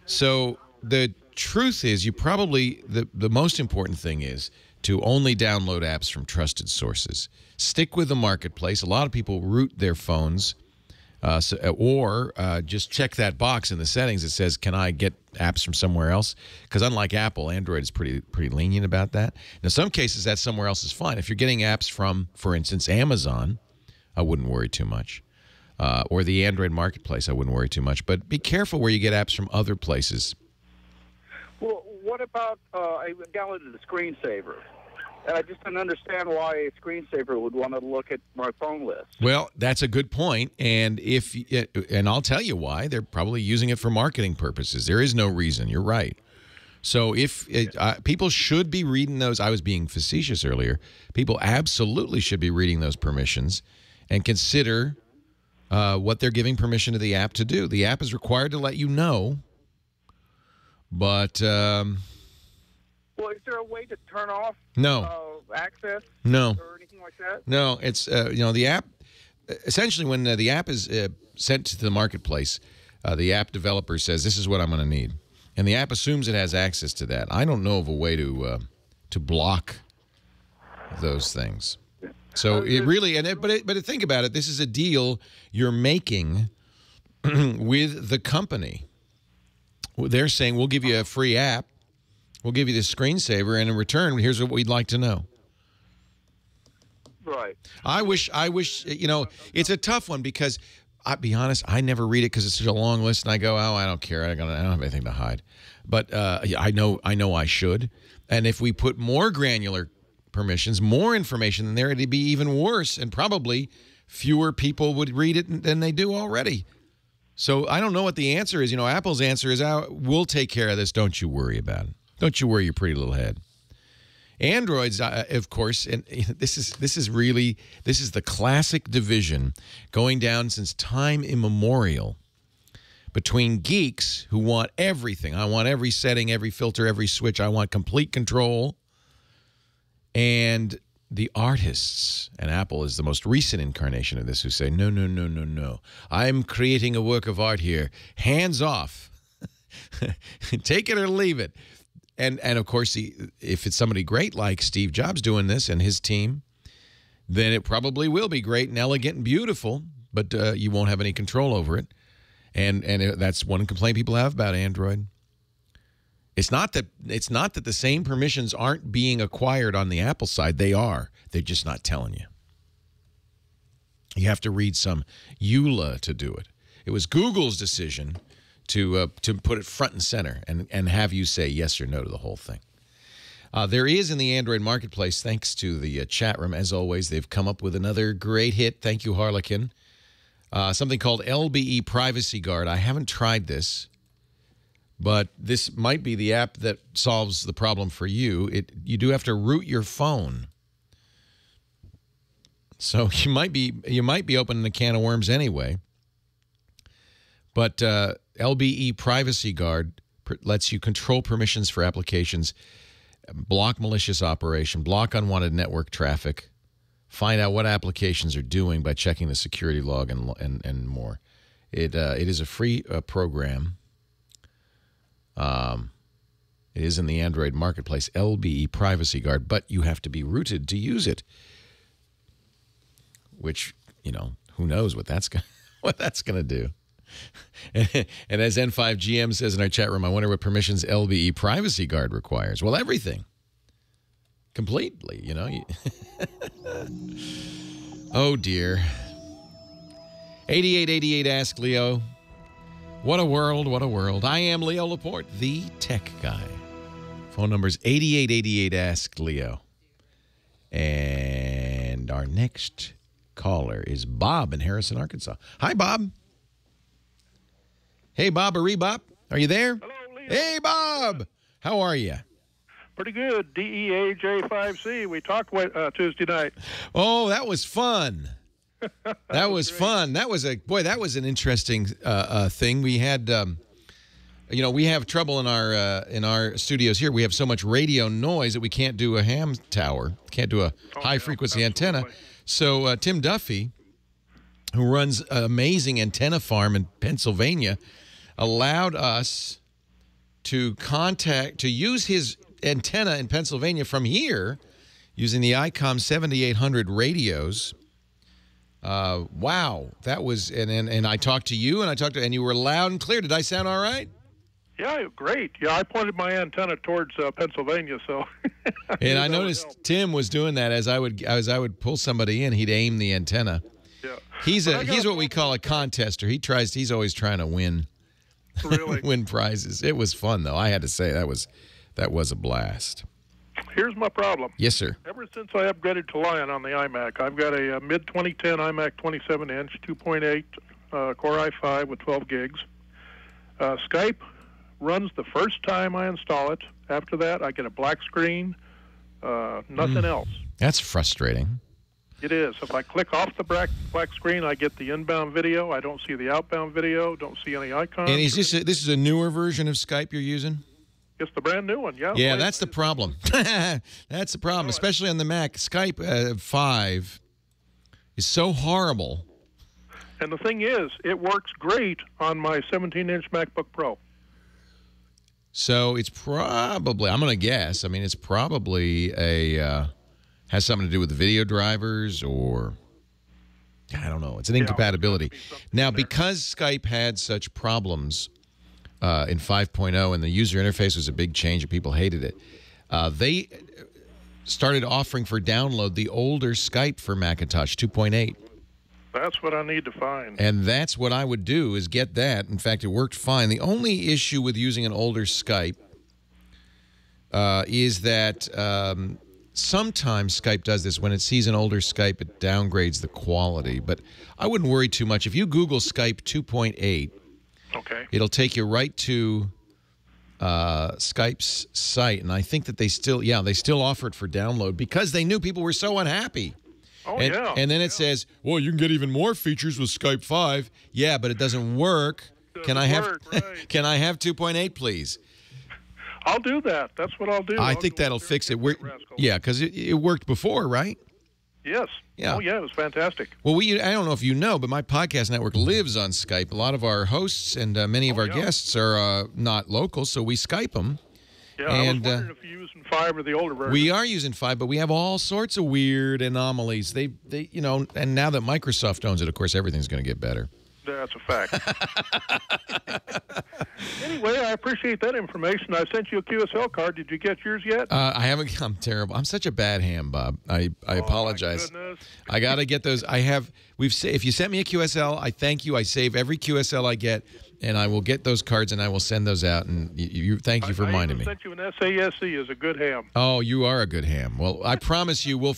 S3: So the truth is, the most important thing is to only download apps from trusted sources. Stick with the marketplace. A lot of people root their phones. Or just check that box in the settings that says, can I get apps from somewhere else? Because unlike Apple, Android is pretty lenient about that. In some cases, that somewhere else is fine. If you're getting apps from, for instance, Amazon, I wouldn't worry too much. Or the Android marketplace, I wouldn't worry too much. But be careful where you get apps from other places.
S12: Well, what about I downloaded the screensaver? And I just don't understand why a screensaver would want to look at my phone list.
S3: Well, that's a good point, and I'll tell you why. They're probably using it for marketing purposes. There is no reason. You're right. So people should be reading those. I was being facetious earlier. People absolutely should be reading those permissions and consider what they're giving permission to the app to do. The app is required to let you know, but...
S12: Well, is there a way to turn off access?
S3: No.
S12: Or anything like that?
S3: No, it's, the app, essentially when the app is sent to the marketplace, the app developer says, this is what I'm going to need. And the app assumes it has access to that. I don't know of a way to block those things. So it really, but think about it, this is a deal you're making with the company. They're saying, we'll give you a free app. We'll give you this screensaver, and in return, here's what we'd like to know.
S12: Right.
S3: I wish, it's a tough one, because I'll be honest, I never read it because it's such a long list, and I go, oh, I don't care. I don't have anything to hide. But I know I should. And if we put more granular permissions, more information in there, it'd be even worse, and probably fewer people would read it than they do already. So I don't know what the answer is. Apple's answer is, we'll take care of this. Don't you worry about it. Don't you worry your pretty little head. Androids, of course, and this is the classic division going down since time immemorial between geeks who want everything. I want every setting, every filter, every switch. I want complete control. And the artists, and Apple is the most recent incarnation of this, who say, no, no, no, no, no. I'm creating a work of art here. Hands off. Take it or leave it. And of course, if it's somebody great like Steve Jobs doing this and his team, then it probably will be great and elegant and beautiful, but you won't have any control over it. And that's one complaint people have about Android. It's not that the same permissions aren't being acquired on the Apple side. They are. They're just not telling you. You have to read some EULA to do it. It was Google's decision to put it front and center and have you say yes or no to the whole thing. There is in the Android marketplace, thanks to the chat room, as always, they've come up with another great hit. Thank you, Harlequin. Something called LBE Privacy Guard. I haven't tried this, but this might be the app that solves the problem for you. You do have to root your phone. So you might be opening a can of worms anyway. But LBE Privacy Guard lets you control permissions for applications, block malicious operation, block unwanted network traffic, find out what applications are doing by checking the security log and more. It is a free program. It is in the Android marketplace, LBE Privacy Guard, but you have to be rooted to use it. Which, who knows what that's going to do. And as N5GM says in our chat room, I wonder what permissions LBE Privacy Guard requires. Well, everything. Completely, Oh, dear. 8888 Ask Leo. What a world, what a world. I am Leo Laporte, the tech guy. Phone number is 8888 Ask Leo. And our next caller is Bob in Harrison, Arkansas. Hi, Bob. Hey, Bob, Bop. Are you there?
S13: Hello, Leo.
S3: Hey, Bob. How are you?
S13: Pretty good. DEAJ5C. We talked Tuesday night.
S3: Oh, that was fun. That was fun. That was an interesting thing. We had, we have trouble in our studios here. We have so much radio noise that we can't do a ham tower, can't do a high frequency antenna. So Tim Duffy, who runs an amazing antenna farm in Pennsylvania, allowed us to use his antenna in Pennsylvania from here using the ICOM 7800 radios. Wow, that was, and I talked to you, and you were loud and clear. Did I sound all right?
S13: Yeah, great. Yeah, I pointed my antenna towards Pennsylvania, so.
S3: And I noticed Tim was doing that as I would pull somebody in, he'd aim the antenna.
S13: Yeah.
S3: He's what we call a contester. He's always trying to win.
S13: Really?
S3: Win prizes. It was fun though. I had to say that was a blast.
S13: Here's my problem.
S3: Yes, sir.
S13: Ever since I upgraded to Lion on the iMac, I've got a mid-2010 iMac 27-inch, 2.8 Core i5 with 12 gigs. Skype runs the first time I install it. After that, I get a black screen, nothing else.
S3: That's frustrating.
S13: It is. If I click off the black screen, I get the inbound video. I don't see the outbound video, don't see any icons.
S3: And is this is a newer version of Skype you're using?
S13: It's the brand new one, yeah.
S3: Yeah, that's the problem. That's the problem, especially on the Mac. Skype 5 is so horrible.
S13: And the thing is, it works great on my 17-inch MacBook Pro.
S3: So it's probably, I'm going to guess, it's probably has something to do with the video drivers or, I don't know. It's an incompatibility. Now, because Skype had such problems in 5.0 and the user interface was a big change and people hated it, they started offering for download the older Skype for Macintosh 2.8.
S13: That's what I need to find.
S3: And that's what I would do, is get that. In fact, it worked fine. The only issue with using an older Skype is that sometimes Skype does this. When it sees an older Skype, it downgrades the quality. But I wouldn't worry too much. If you Google Skype 2.8,
S13: okay,
S3: it'll take you right to Skype's site. And I think that they still offer it for download because they knew people were so unhappy.
S13: Oh,
S3: And then it says, well, you can get even more features with Skype 5. Yeah, but it doesn't work. Can I have 2.8, please?
S13: I'll do that. That's what I'll do.
S3: I think that'll fix it. Yeah, because it worked before, right?
S13: Yes.
S3: Yeah.
S13: Oh, yeah, it was fantastic.
S3: Well, I don't know if you know, but my podcast network lives on Skype. A lot of our hosts and many of our guests are not local, so we Skype them.
S13: Yeah, I was wondering if you're using 5 or the older version.
S3: We are using 5, but we have all sorts of weird anomalies. They, and now that Microsoft owns it, of course, everything's going to get better.
S13: That's a fact. Anyway, I appreciate that information. I sent you a QSL card. Did you get yours yet?
S3: I haven't. I'm terrible. I'm such a bad ham, Bob. I apologize.
S13: My goodness.
S3: I got to get those. If you sent me a QSL, I thank you. I save every QSL I get, and I will get those cards and I will send those out. And thank you for reminding me.
S13: I sent you an SASE as a good ham.
S3: Oh, you are a good ham. Well, I promise you,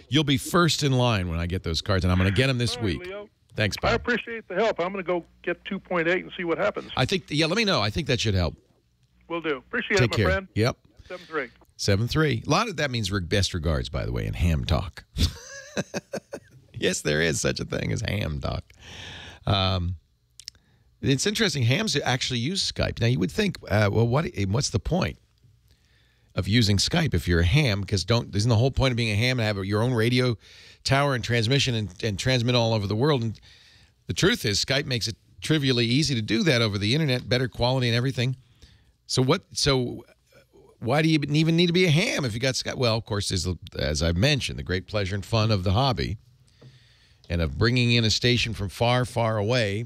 S3: you'll be first in line when I get those cards, and I'm going to get them this week.
S13: Leo.
S3: Thanks, Bob.
S13: I appreciate the help. I'm going to go get 2.8 and see what happens.
S3: Let me know. I think that should help.
S13: Will do. Appreciate
S3: Take
S13: it, my
S3: care.
S13: friend.
S3: Yep.
S13: 7-3.
S3: 7-3. A lot of that means best regards, by the way, in ham talk. Yes, there is such a thing as ham talk. It's interesting. Hams actually use Skype. Now, you would think, what's the point of using Skype if you're a ham? Because isn't the whole point of being a ham to have your own radio tower and transmission and transmit all over the world? And the truth is, Skype makes it trivially easy to do that over the internet, better quality and everything. So why do you even need to be a ham if you got Skype? Well, of course, as I've mentioned, the great pleasure and fun of the hobby and of bringing in a station from far, far away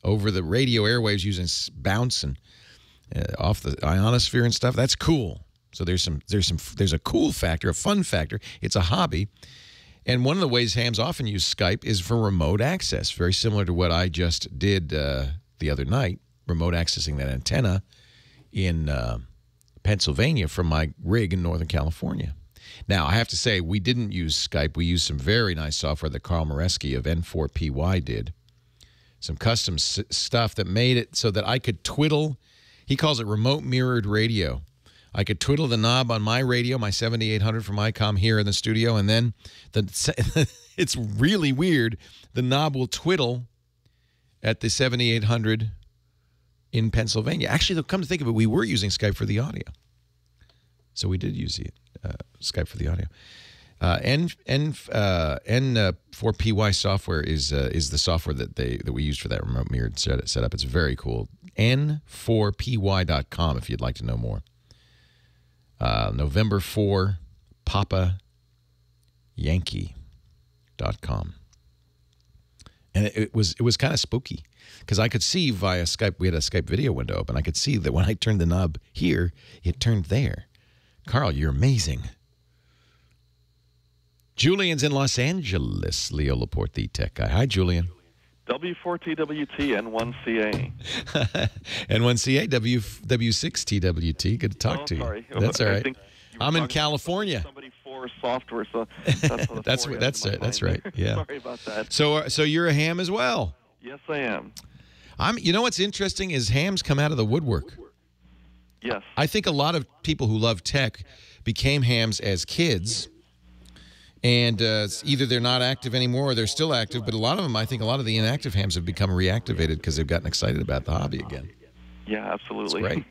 S3: over the radio airwaves using bounce and off the ionosphere and stuff. That's cool. So there's a cool factor, a fun factor. It's a hobby. And one of the ways hams often use Skype is for remote access, very similar to what I just did the other night, remote accessing that antenna in Pennsylvania from my rig in Northern California. Now, I have to say, we didn't use Skype. We used some very nice software that Carl Moreski of N4PY did, some custom stuff that made it so that I could twiddle. He calls it remote mirrored radio. I could twiddle the knob on my radio, my 7800 from ICOM here in the studio, and then it's really weird. The knob will twiddle at the 7800 in Pennsylvania. Actually, come to think of it, we were using Skype for the audio. So we did use Skype for the audio. N4PY software is the software that we used for that remote mirrored setup. It's very cool. N4PY.com if you'd like to know more. November 4 Papa Yankee.com. And it was kind of spooky because I could see via Skype, we had a Skype video window open. I could see that when I turned the knob here, it turned there. Carl, you're amazing. Julian's in Los Angeles. Leo Laporte, the tech guy. Hi, Julian.
S14: W4TWT N1CA.
S3: N1CA, W6TWT. Good to talk to you.
S14: Sorry.
S3: That's all right.
S14: I'm
S3: in California.
S14: Somebody for software, so that's
S3: right. Yeah.
S14: Sorry about that.
S3: So you're a ham as well.
S14: Yes, I am.
S3: You know what's interesting is hams come out of the woodwork.
S14: Yes.
S3: I think a lot of people who love tech became hams as kids. And either they're not active anymore or they're still active. But I think a lot of the inactive hams have become reactivated because they've gotten excited about the hobby again.
S14: Yeah, absolutely.
S3: That's great.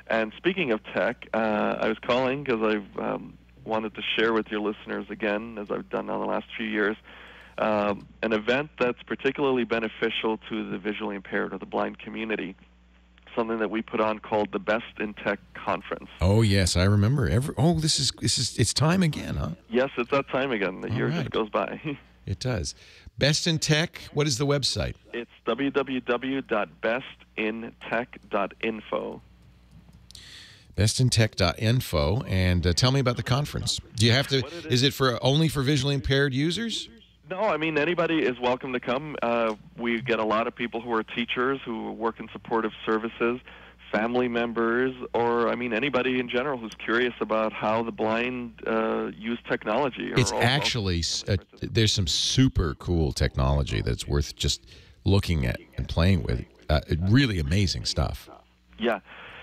S14: And speaking of tech, I was calling because I wanted to share with your listeners again, as I've done on the last few years, an event that's particularly beneficial to the visually impaired or the blind community. Something that we put on called the Best in Tech Conference.
S3: Oh yes, I remember. It's time again, huh?
S14: Yes, it's that time again. The year just goes by.
S3: It does. Best in Tech. What is the website?
S14: It's www.bestintech.info.
S3: Bestintech.info. And tell me about the conference. Do you have to? Is it only for visually impaired users?
S14: No, I mean, anybody is welcome to come. We get a lot of people who are teachers, who work in supportive services, family members, or, I mean, anybody in general who's curious about how the blind use technology.
S3: It's actually, there's some super cool technology that's worth just looking at and playing with. Really amazing stuff.
S14: Yeah.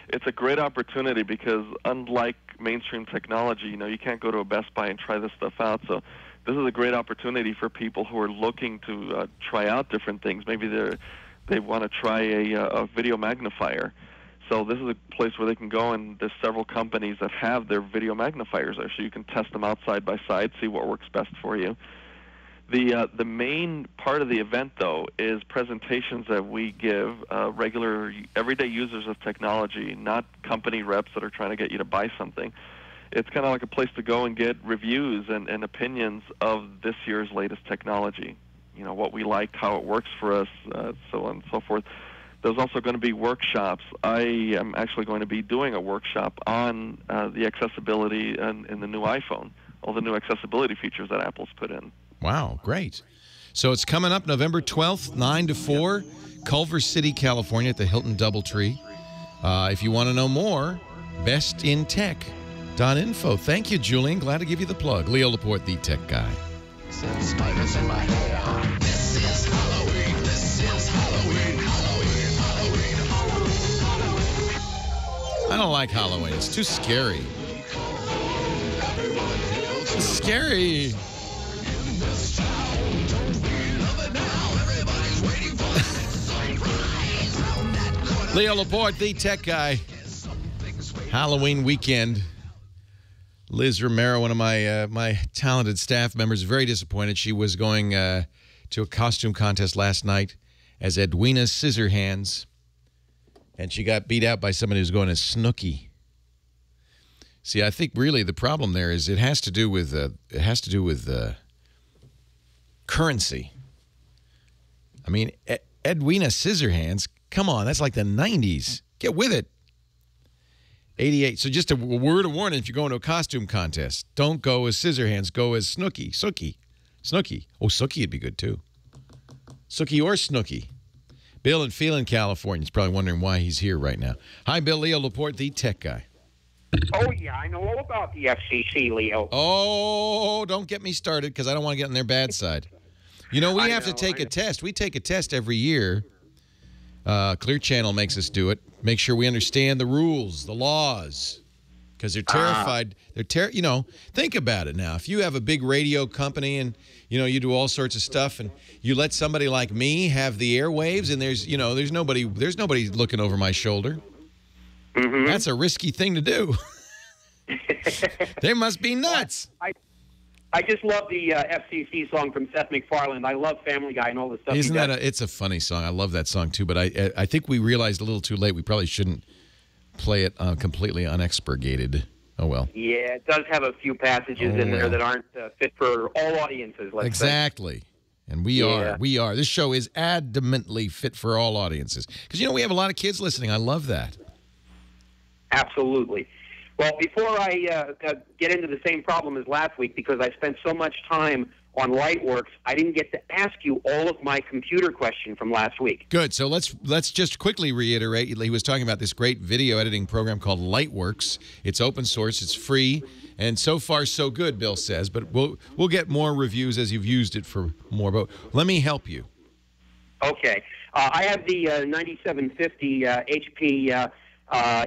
S14: It's a great opportunity because unlike mainstream technology, you can't go to a Best Buy and try this stuff out. So this is a great opportunity for people who are looking to try out different things. Maybe they want to try a video magnifier. So this is a place where they can go, and there's several companies that have their video magnifiers there, so you can test them out side by side, see what works best for you. The main part of the event, though, is presentations that we give regular, everyday users of technology, not company reps that are trying to get you to buy something. It's kind of like a place to go and get reviews and opinions of this year's latest technology. You know, what we like, how it works for us, so on and so forth. There's also going to be workshops. I am actually going to be doing a workshop on the accessibility in the new iPhone, all the new accessibility features that Apple's put in.
S3: Wow, great. So it's coming up November 12th, 9 to 4, Culver City, California at the Hilton Doubletree. If you want to know more, bestintech.info. Thank you, Julian. Glad to give you the plug. Leo Laporte, the tech guy.
S1: Spiders in my hair. This is Halloween. This is Halloween. Halloween. Halloween.
S3: I don't like Halloween. It's too scary. It's scary. Leo Laporte, the tech guy. Halloween weekend. Liz Romero, one of my talented staff members, very disappointed. She was going to a costume contest last night as Edwina Scissorhands, and she got beat out by somebody who's going as Snooki. See, I think really the problem there is it has to do with currency. I mean, Edwina Scissorhands. Come on, that's like the 90s. Get with it. 88. So just a word of warning, if you're going to a costume contest, don't go as Scissorhands. Go as Snooki. Snooki. Oh, Sookie would be good, too. Sookie or Snooki. Bill in Phelan, California is probably wondering why he's here right now. Hi, Bill. Leo Laporte, the tech guy.
S15: Oh, yeah, I know all about the FCC, Leo.
S3: Oh, don't get me started because I don't want to get on their bad side. You know, we have to take a test. We take a test every year. Clear Channel makes us do it. Make sure we understand the rules, the laws, because they're terrified. Think about it now. If you have a big radio company and you do all sorts of stuff, and you let somebody like me have the airwaves, and there's nobody looking over my shoulder. Mm-hmm. That's a risky thing to do. They must be nuts.
S15: I just love the FCC song from Seth MacFarlane. I love Family Guy and all the stuff.
S3: Isn't that it's a funny song? I love that song too, but I think we realized a little too late we probably shouldn't play it completely unexpurgated. Oh well.
S15: Yeah, it does have a few passages in there that aren't fit for all audiences. Let's
S3: exactly.
S15: say.
S3: And we are. This show is adamantly fit for all audiences because we have a lot of kids listening. I love that.
S15: Absolutely. Well, before I get into the same problem as last week, because I spent so much time on Lightworks, I didn't get to ask you all of my computer question from last week.
S3: Good. So let's just quickly reiterate. He was talking about this great video editing program called Lightworks. It's open source. It's free. And so far, so good, Bill says. But we'll get more reviews as you've used it for more. But let me help you.
S15: Okay. I have the 9750 HP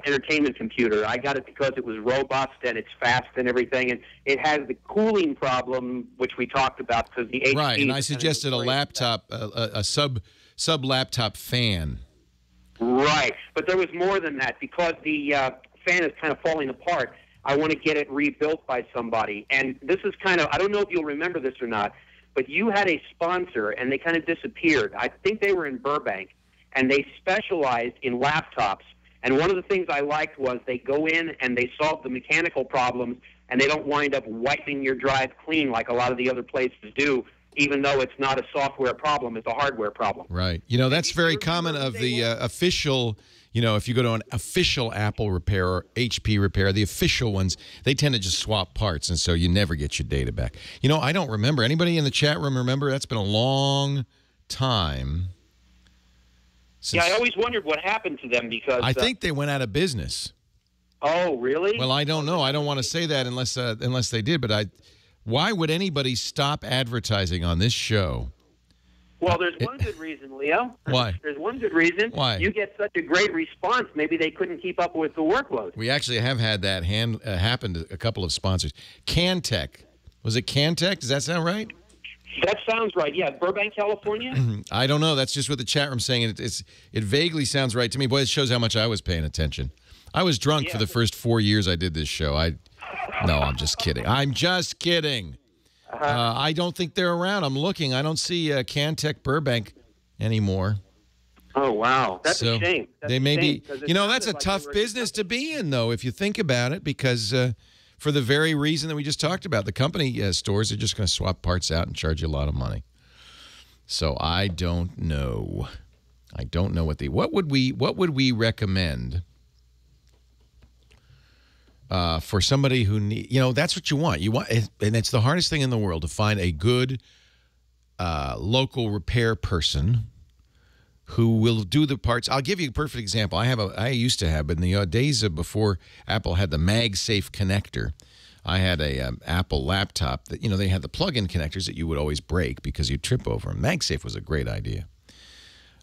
S15: entertainment computer. I got it because it was robust and it's fast and everything, and it has the cooling problem, which we talked about because the HP.
S3: Right, and I suggested a laptop, a sub laptop fan.
S15: Right, but there was more than that because the fan is kind of falling apart. I want to get it rebuilt by somebody, and this is kind of, I don't know if you'll remember this or not, but you had a sponsor and they kind of disappeared. I think they were in Burbank, and they specialized in laptops. And one of the things I liked was they go in and they solve the mechanical problems, and they don't wind up wiping your drive clean like a lot of the other places do, even though it's not a software problem, it's a hardware problem.
S3: Right. That's very common of the official, if you go to an official Apple repair or HP repair, the official ones, they tend to just swap parts, and so you never get your data back. I don't remember. Anybody in the chat room remember? That's been a long time.
S15: I always wondered what happened to them because
S3: I think they went out of business.
S15: Oh, really?
S3: Well, I don't know. I don't want to say that unless they did. But why would anybody stop advertising on this show?
S15: Well, there's one good reason, Leo.
S3: Why?
S15: There's one good reason.
S3: Why?
S15: You get such a great response. Maybe they couldn't keep up with the workload.
S3: We actually have had that happen to a couple of sponsors. Cantech. Was it Cantech? Does that sound right?
S15: That sounds right. Yeah, Burbank, California?
S3: I don't know. That's just what the chat room's saying. It vaguely sounds right to me. Boy, it shows how much I was paying attention. I was drunk for the first 4 years I did this show. No, I'm just kidding. I'm just kidding. I don't think they're around. I'm looking. I don't see Cantech Burbank anymore.
S15: Oh, wow. That's
S3: So
S15: a shame. That's
S3: they
S15: a
S3: may
S15: shame,
S3: be.
S15: 'cause it
S3: You know, that's a
S15: sounded like
S3: tough
S15: they were-
S3: business to be in, though, if you think about it, because for the very reason that we just talked about, the company stores are just going to swap parts out and charge you a lot of money. So I don't know. I don't know what would we recommend for somebody who need, that's what you want. And it's the hardest thing in the world to find a good local repair person who will do the parts. I'll give you a perfect example. I used to have, but in the days of before Apple had the MagSafe connector, I had a Apple laptop that, they had the plug-in connectors that you would always break because you'd trip over them. MagSafe was a great idea.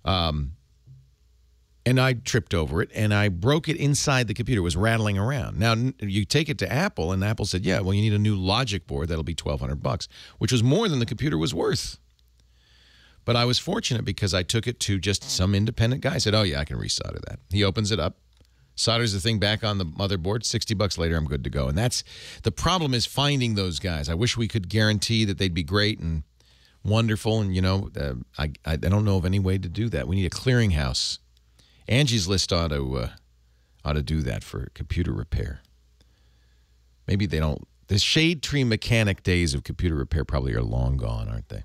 S3: And I tripped over it, and I broke it inside the computer. It was rattling around. Now, you take it to Apple, and Apple said, yeah, well, you need a new logic board. That'll be $1,200, which was more than the computer was worth. But I was fortunate because I took it to just some independent guy. I said, oh, yeah, I can resolder that. He opens it up, solders the thing back on the motherboard. $60 later, I'm good to go. And that's the problem, is finding those guys. I wish we could guarantee that they'd be great and wonderful. And, I don't know of any way to do that. We need a clearinghouse. Angie's List ought to do that for computer repair. Maybe they don't. The shade tree mechanic days of computer repair probably are long gone, aren't they?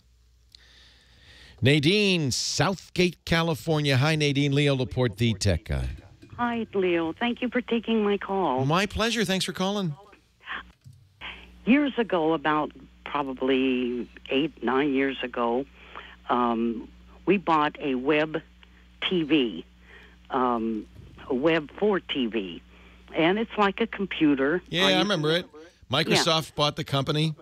S3: Nadine, Southgate, California. Hi, Nadine. Leo Laporte, the tech guy.
S16: Hi, Leo. Thank you for taking my call.
S3: My pleasure. Thanks for calling.
S16: Years ago, about probably 8-9 years ago, we bought a web TV, a Web 4 TV, and it's like a computer.
S3: Yeah, I remember it. Microsoft bought the company.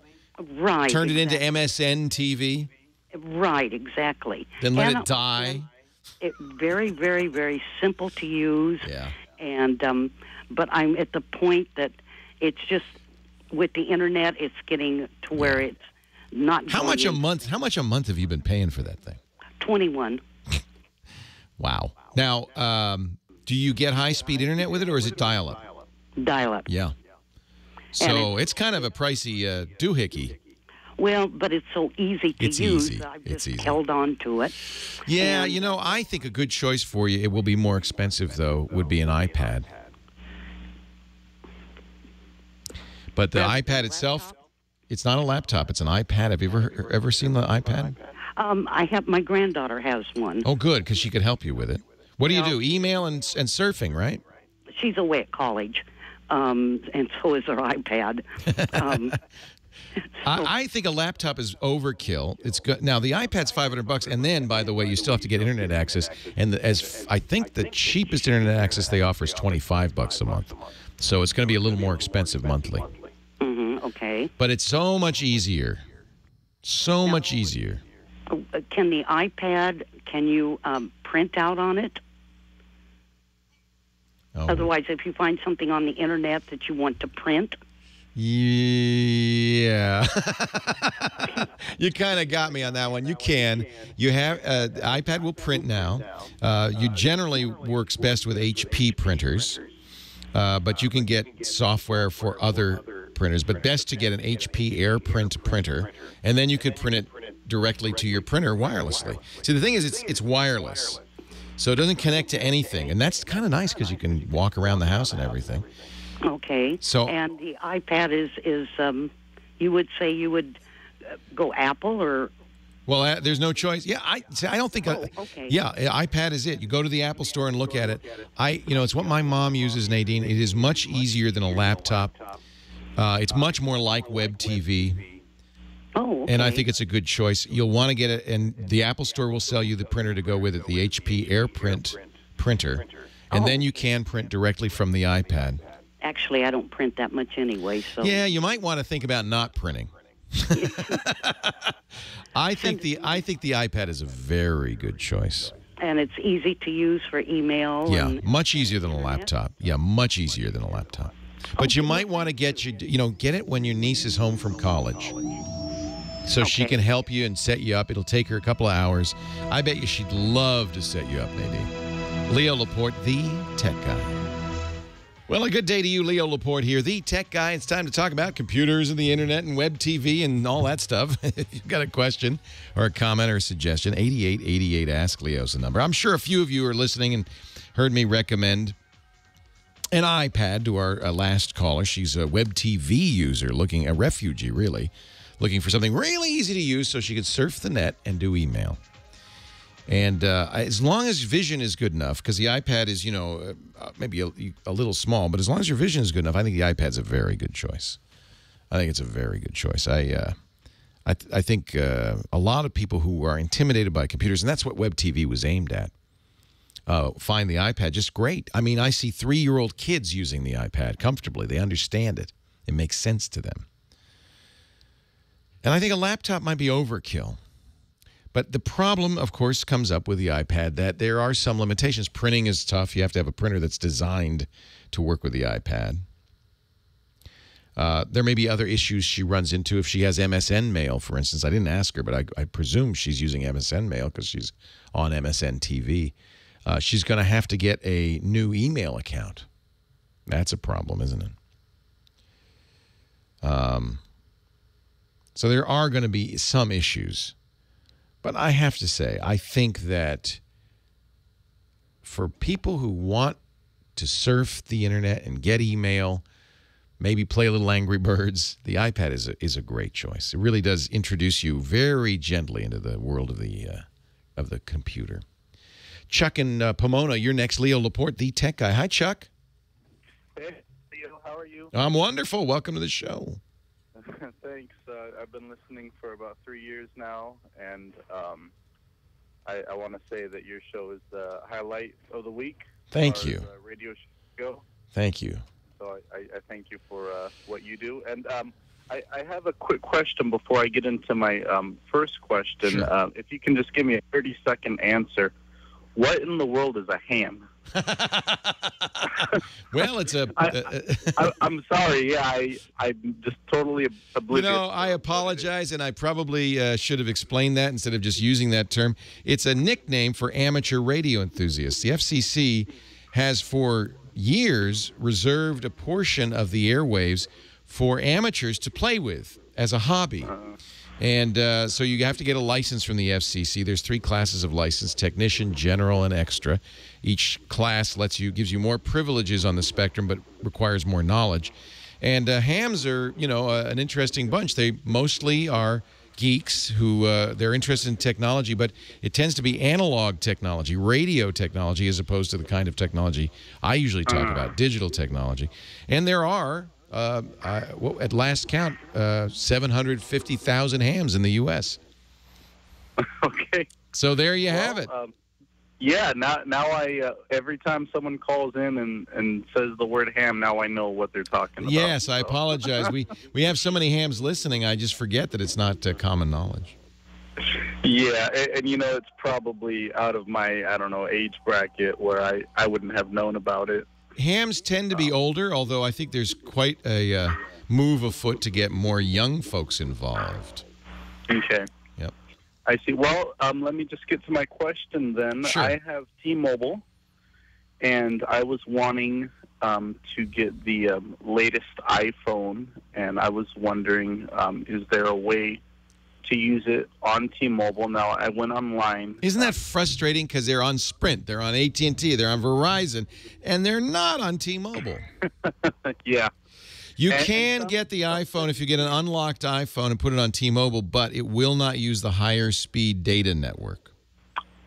S16: Right.
S3: Turned it into MSN TV.
S16: Right, exactly.
S3: Then let it die.
S16: It very, very, very simple to use.
S3: Yeah.
S16: And but I'm at the point that it's just with the internet, it's getting to where it's not.
S3: How much a month? How much a month have you been paying for that thing?
S16: 21.
S3: Wow. Now, do you get high-speed internet with it, or is it dial-up?
S16: Dial-up.
S3: Yeah. So it's kind of a pricey doohickey.
S16: Well, but it's so easy to
S3: It's
S16: use.
S3: easy.
S16: I've
S3: It's
S16: just
S3: easy.
S16: held on to it.
S3: Yeah,
S16: And-
S3: I think a good choice for you, it will be more expensive, though, would be an iPad. But the iPad itself, it's not a laptop. It's an iPad. Have you ever seen the iPad?
S16: I have, my granddaughter has one.
S3: Oh, good, because she could help you with it. What do you do? Email and surfing, right?
S16: She's away at college, and so is her iPad.
S3: I think a laptop is overkill. It's good. Now the iPad's $500, and then, by the way, you still have to get internet access. And I think the cheapest internet access they offer is $25 a month. So it's going to be a little more expensive monthly.
S16: Okay.
S3: But it's so much easier. So much easier.
S16: Can the iPad, can you print out on it?
S3: Oh.
S16: Otherwise, if you find something on the internet that you want to print.
S3: Yeah. You kind of got me on that one. You can. You have the iPad will print now. You generally works best with HP printers, but you can get software for other printers. But best to get an HP AirPrint printer, and then you could print it directly to your printer wirelessly. See, the thing is, it's wireless, so it doesn't connect to anything, and that's kind of nice because you can walk around the house and everything.
S16: Okay.
S3: So-
S16: and the iPad is you would say you would go Apple or?
S3: Well, there's no choice. Yeah, I don't think.
S16: okay.
S3: Yeah, iPad is it. You go to the Apple Store and look at it. It's what my mom uses, Nadine. It is much easier than a laptop. It's much more like web TV.
S16: Oh, okay.
S3: And I think it's a good choice. You'll want to get it, and the Apple Store will sell you the printer to go with it, the HP AirPrint printer, and then you can print directly from the iPad.
S16: Actually, I don't print that much anyway, so.
S3: Yeah, you might want to think about not printing. I think the iPad is a very good choice.
S16: And it's easy to use for email.
S3: Yeah,
S16: and,
S3: much easier than a laptop. Yeah, much easier than a laptop. But you might want to get get it when your niece is home from college, so she can help you and set you up. It'll take her a couple of hours. I bet you she'd love to set you up, Nadine. Leo Laporte, the tech guy. Well, a good day to you, Leo Laporte here, the tech guy. It's time to talk about computers and the internet and web TV and all that stuff. If you've got a question or a comment or a suggestion, 8888 Ask Leo's the number. I'm sure a few of you are listening and heard me recommend an iPad to our last caller. She's a web TV user, a refugee, really, looking for something really easy to use so she could surf the net and do email. And as long as vision is good enough, because the iPad is, maybe a little small, but as long as your vision is good enough, I think the iPad's a very good choice. I think it's a very good choice. I think a lot of people who are intimidated by computers, and that's what web TV was aimed at, find the iPad just great. I mean, I see 3-year-old kids using the iPad comfortably. They understand it. It makes sense to them. And I think a laptop might be overkill. But the problem, of course, comes up with the iPad that there are some limitations. Printing is tough. You have to have a printer that's designed to work with the iPad. There may be other issues she runs into if she has MSN Mail, for instance. I didn't ask her, but I presume she's using MSN Mail because she's on MSN TV. She's going to have to get a new email account. That's a problem, isn't it? So there are going to be some issues. But I have to say, I think that for people who want to surf the internet and get email, maybe play a little Angry Birds, the iPad is a great choice. It really does introduce you very gently into the world of the computer. Chuck in Pomona, you're next. Leo Laporte, the tech guy. Hi, Chuck.
S12: Hey, Leo, how are you?
S3: I'm wonderful. Welcome to the show.
S12: Thanks. I've been listening for about 3 years now, and I want to say that your show is the highlight of the week.
S3: Thank you.
S12: Radio show.
S3: Thank you.
S12: So I thank you for what you do. And I have a quick question before I get into my first question.
S3: Sure.
S12: If you can just give me a 30-second answer. What in the world is a ham?
S3: Well, it's
S12: I'm sorry. Yeah, I'm just totally oblivious.
S3: I apologize, and I probably should have explained that instead of just using that term. It's a nickname for amateur radio enthusiasts. The FCC has for years reserved a portion of the airwaves for amateurs to play with as a hobby. And so you have to get a license from the FCC. There's 3 classes of license: technician, general, and extra. Each class gives you more privileges on the spectrum, but requires more knowledge. And hams are, an interesting bunch. They mostly are geeks who they're interested in technology, but it tends to be analog technology, radio technology, as opposed to the kind of technology I usually talk about, digital technology. And there are, at last count, 750,000 hams in the U.S.
S12: Okay.
S3: So there you have it.
S12: Yeah, now I every time someone calls in and says the word ham, now I know what they're talking about.
S3: Yes, I apologize. We have so many hams listening, I just forget that it's not common knowledge.
S12: Yeah, and it's probably out of my, age bracket where I wouldn't have known about it.
S3: Hams tend to be older, although I think there's quite a move afoot to get more young folks involved.
S12: Okay.
S3: Yep.
S12: I see. Well, let me just get to my question then.
S3: Sure.
S12: I have T-Mobile, and I was wanting to get the latest iPhone, and I was wondering, is there a way to use it on T-Mobile? Now, I went online.
S3: Isn't that frustrating? Because they're on Sprint, they're on AT&T, they're on Verizon, and they're not on T-Mobile.
S12: Yeah.
S3: You can get the iPhone if you get an unlocked iPhone and put it on T-Mobile, but it will not use the higher speed data network.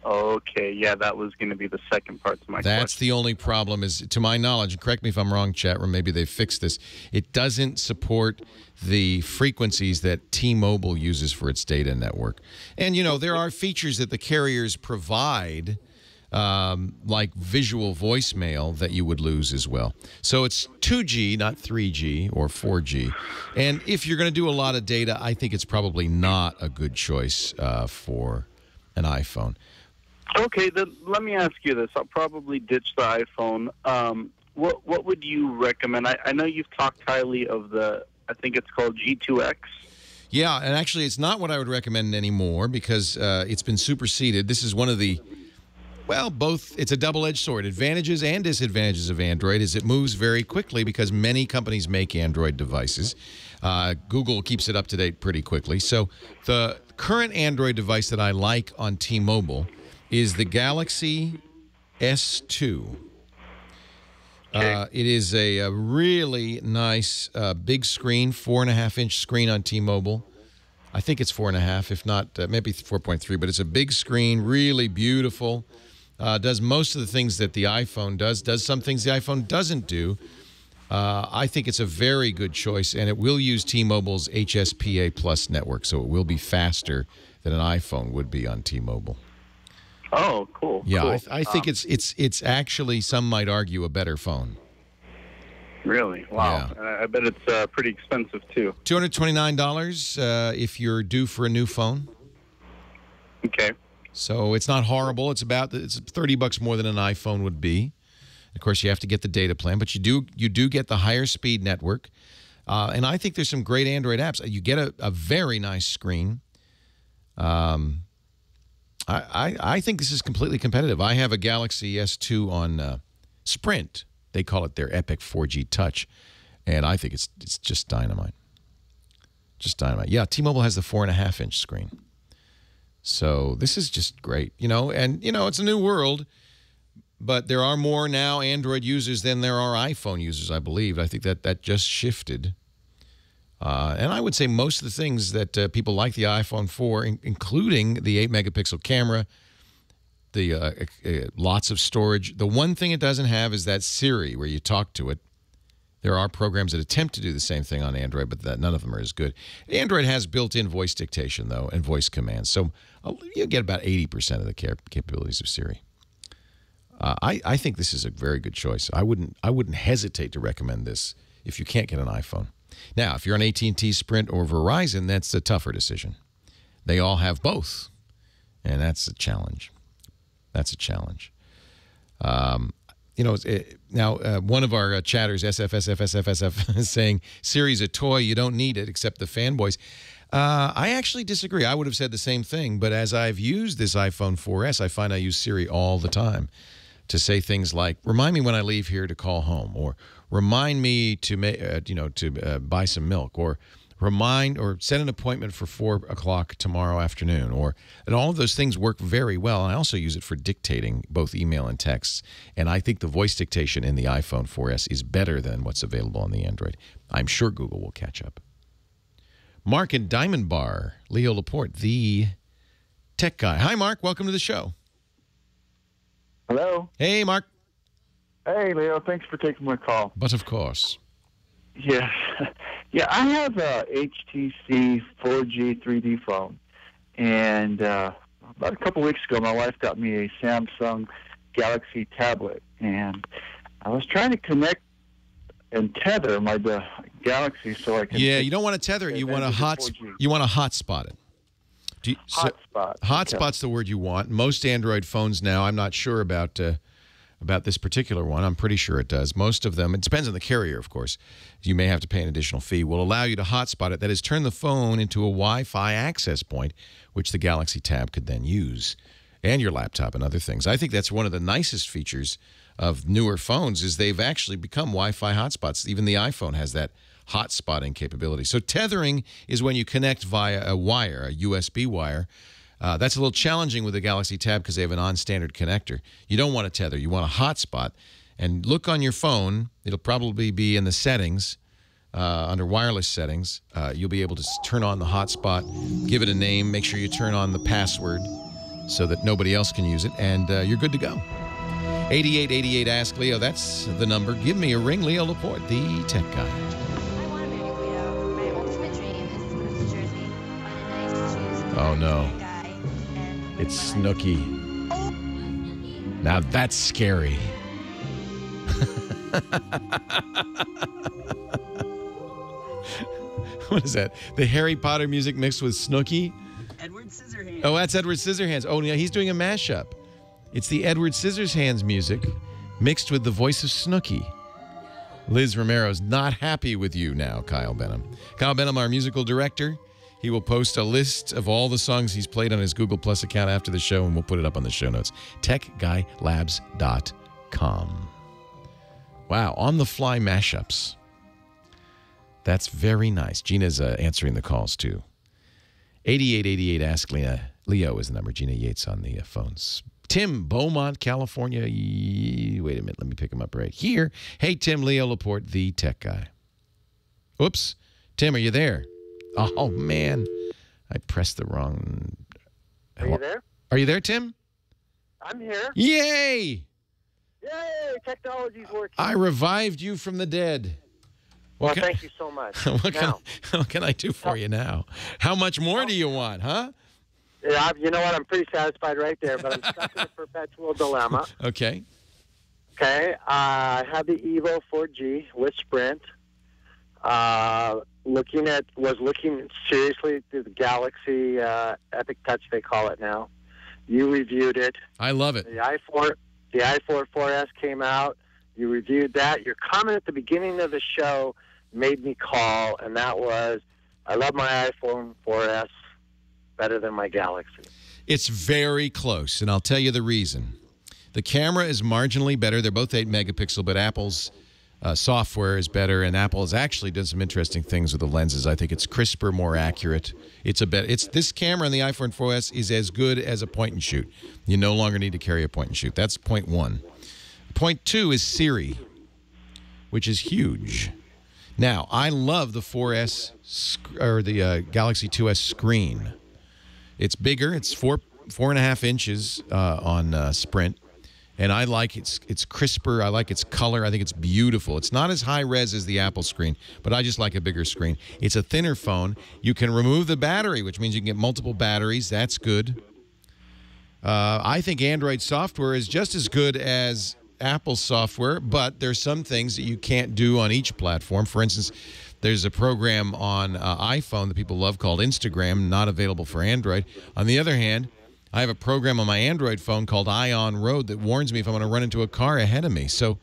S12: Okay, yeah, that was going to be the second part to my question.
S3: That's the only problem is, to my knowledge, and correct me if I'm wrong, chat room, maybe they fixed this, it doesn't support the frequencies that T-Mobile uses for its data network. And, there are features that the carriers provide, like visual voicemail, that you would lose as well. So it's 2G, not 3G or 4G. And if you're going to do a lot of data, I think it's probably not a good choice for an iPhone.
S12: Okay, then let me ask you this. I'll probably ditch the iPhone. What would you recommend? I know you've talked highly of I think it's called G2X.
S3: Yeah, and actually it's not what I would recommend anymore because it's been superseded. This is one of the Well, both. It's a double-edged sword. Advantages and disadvantages of Android is it moves very quickly because many companies make Android devices. Google keeps it up to date pretty quickly. So the current Android device that I like on T-Mobile is the Galaxy S2. It is a really nice big screen, 4.5-inch screen on T-Mobile. I think it's 4.5, if not maybe 4.3, but it's a big screen, really beautiful. Does most of the things that the iPhone does some things the iPhone doesn't do. I think it's a very good choice, and it will use T-Mobile's HSPA Plus network, so it will be faster than an iPhone would be on T-Mobile.
S12: Oh, cool.
S3: Yeah,
S12: cool.
S3: I think it's actually, some might argue, a better phone.
S12: Really? Wow.
S3: Yeah.
S12: I bet it's pretty expensive, too.
S3: $229 if you're due for a new phone.
S12: Okay.
S3: So it's not horrible. It's $30 more than an iPhone would be. Of course, you have to get the data plan, but you do get the higher speed network. And I think there's some great Android apps. You get a very nice screen. I think this is completely competitive. I have a Galaxy S2 on Sprint. They call it their Epic 4G Touch, and I think it's just dynamite. Just dynamite. Yeah, T-Mobile has the 4.5-inch screen. So this is just great, and it's a new world, but there are more now Android users than there are iPhone users, I believe. I think that just shifted. And I would say most of the things that people like the iPhone for, including the 8-megapixel camera, the lots of storage. The one thing it doesn't have is that Siri where you talk to it. There are programs that attempt to do the same thing on Android, but none of them are as good. Android has built-in voice dictation, though, and voice commands. So you get about 80% of the capabilities of Siri. I think this is a very good choice. I wouldn't hesitate to recommend this if you can't get an iPhone. Now, if you're on AT&T, Sprint, or Verizon, that's a tougher decision. They all have both, and that's a challenge. That's a challenge. Now, one of our chatters, SFSFSFSF, is saying, Siri's a toy, you don't need it, except the fanboys. I actually disagree. I would have said the same thing, but as I've used this iPhone 4S, I find I use Siri all the time to say things like, remind me when I leave here to call home, or remind me to buy some milk, or set an appointment for 4 o'clock tomorrow afternoon, and all of those things work very well. And I also use it for dictating both email and texts. And I think the voice dictation in the iPhone 4S is better than what's available on the Android. I'm sure Google will catch up. Mark in Diamond Bar, Leo Laporte, the tech guy. Hi, Mark. Welcome to the show.
S17: Hello.
S3: Hey, Mark.
S17: Hey, Leo. Thanks for taking my call.
S3: But of course.
S17: Yes. Yeah, I have a HTC 4G 3D phone, and about a couple weeks ago, my wife got me a Samsung Galaxy tablet, and I was trying to connect and tether my Galaxy so I can.
S3: Yeah, you don't want to tether it. You want to hotspot it.
S17: Hotspot.
S3: Hotspot's the word you want. Most Android phones now, I'm not sure about this particular one. I'm pretty sure it does. Most of them, it depends on the carrier, of course. You may have to pay an additional fee. Will allow you to hotspot it. That is, turn the phone into a Wi-Fi access point, which the Galaxy Tab could then use, and your laptop and other things. I think that's one of the nicest features of newer phones is they've actually become Wi-Fi hotspots. Even the iPhone has that hotspotting capability. So tethering is when you connect via a wire, a USB wire. That's a little challenging with the Galaxy Tab because they have a non-standard connector. You don't want to tether. You want a hotspot. And look on your phone. It'll probably be in the settings, under wireless settings. You'll be able to turn on the hotspot, give it a name, make sure you turn on the password so that nobody else can use it, and you're good to go. 8888 Ask Leo. That's the number. Give me a ring. Leo Laporte, the tech guy. Oh, no. It's Snooky. Now that's scary. What is that? The Harry Potter music mixed with Snooky?
S6: Edward Scissorhands.
S3: Oh, that's Edward Scissorhands. Oh, yeah, he's doing a mashup. It's the Edward Scissorhands music mixed with the voice of Snooky. Liz Romero's not happy with you now, Kyle Benham. Kyle Benham, our musical director. He will post a list of all the songs he's played on his Google Plus account after the show, and we'll put it up on the show notes. TechGuyLabs.com. Wow, on-the-fly mashups. That's very nice. Gina's answering the calls, too. 8888 Ask Leo is the number. Gina Yates on the phones. Tim, Beaumont, California. Wait a minute. Let me pick him up right here. Hey, Tim, Leo Laporte, the tech guy. Oops. Tim, are you there? Oh, man. I pressed the wrong...
S18: Are you there?
S3: Are you there, Tim?
S18: I'm here.
S3: Yay!
S18: Yay! Technology's working.
S3: I revived you from the dead.
S18: Well, thank you so much.
S3: What can I do for you now? How much more do you want, huh?
S18: Yeah, you know what? I'm pretty satisfied right there, but I'm stuck in a perpetual dilemma.
S3: Okay.
S18: Okay. I had the Evo 4G with Sprint. Was looking seriously through the Galaxy Epic Touch, they call it now. You reviewed it.
S3: I love it.
S18: The iPhone 4S came out. You reviewed that. Your comment at the beginning of the show made me call, and that was, I love my iPhone 4S better than my Galaxy.
S3: It's very close, and I'll tell you the reason. The camera is marginally better. They're both 8 megapixel, but Apple's software is better, and Apple has actually done some interesting things with the lenses. I think it's crisper, more accurate. This camera on the iPhone 4S is as good as a point and shoot. You no longer need to carry a point and shoot. That's point one. Point two is Siri, which is huge. Now, I love the 4S or the Galaxy 2S screen. It's bigger. It's 4.5 inches on Sprint, and I like it's crisper. I like its color. I think it's beautiful. It's not as high res as the Apple screen, but I just like a bigger screen. It's a thinner phone. You can remove the battery, which means you can get multiple batteries. That's good. I think Android software is just as good as Apple software, but there's some things that you can't do on each platform. For instance, there's a program on iPhone that people love called Instagram, not available for Android. On the other hand, I have a program on my Android phone called Eye on Road that warns me if I'm going to run into a car ahead of me. So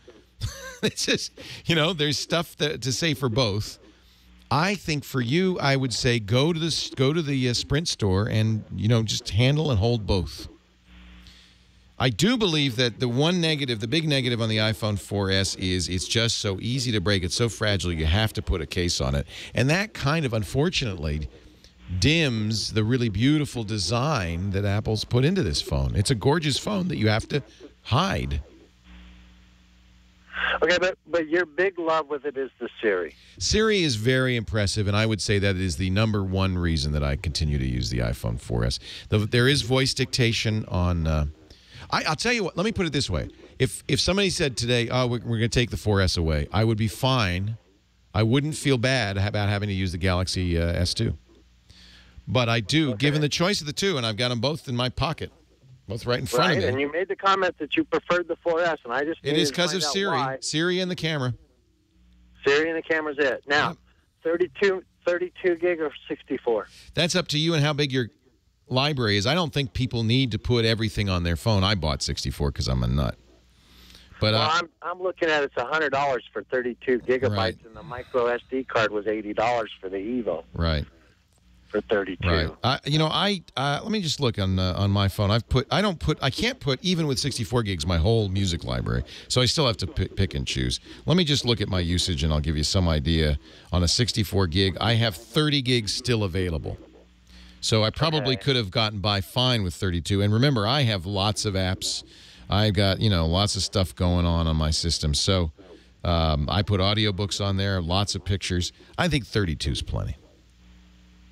S3: it's just, there's stuff to say for both. I think for you, I would say go to the Sprint store and just handle and hold both. I do believe that the big negative on the iPhone 4S is it's just so easy to break. It's so fragile, you have to put a case on it. And that kind of, unfortunately, dims the really beautiful design that Apple's put into this phone. It's a gorgeous phone that you have to hide.
S18: Okay, but your big love with it is the Siri.
S3: Siri is very impressive, and I would say that is the number one reason that I continue to use the iPhone 4S. There is voice dictation on... I'll tell you what, let me put it this way. If somebody said today, we're going to take the 4S away, I would be fine. I wouldn't feel bad about having to use the Galaxy S2. But I do, given the choice of the two, and I've got them both in my pocket, both right in front of me.
S18: And you made the comment that you preferred the 4S, and I just
S3: It is because of Siri.
S18: Why.
S3: Siri and the camera.
S18: Siri and the camera's it. Now, 32 gig or 64?
S3: That's up to you and how big your library is. I don't think people need to put everything on their phone. I bought 64 because I'm a nut. But
S18: I'm looking at it's $100 for 32 gigabytes,
S3: right.
S18: And the micro SD card was $80 for the Evo.
S3: Right.
S18: For 32.
S3: Right. Let me just look on my phone. I can't put even with 64 gigs my whole music library. So I still have to pick and choose. Let me just look at my usage and I'll give you some idea. On a 64 gig, I have 30 gigs still available. So I probably could have gotten by fine with 32. And remember, I have lots of apps. I've got, lots of stuff going on my system. So I put audiobooks on there, lots of pictures. I think 32 is plenty.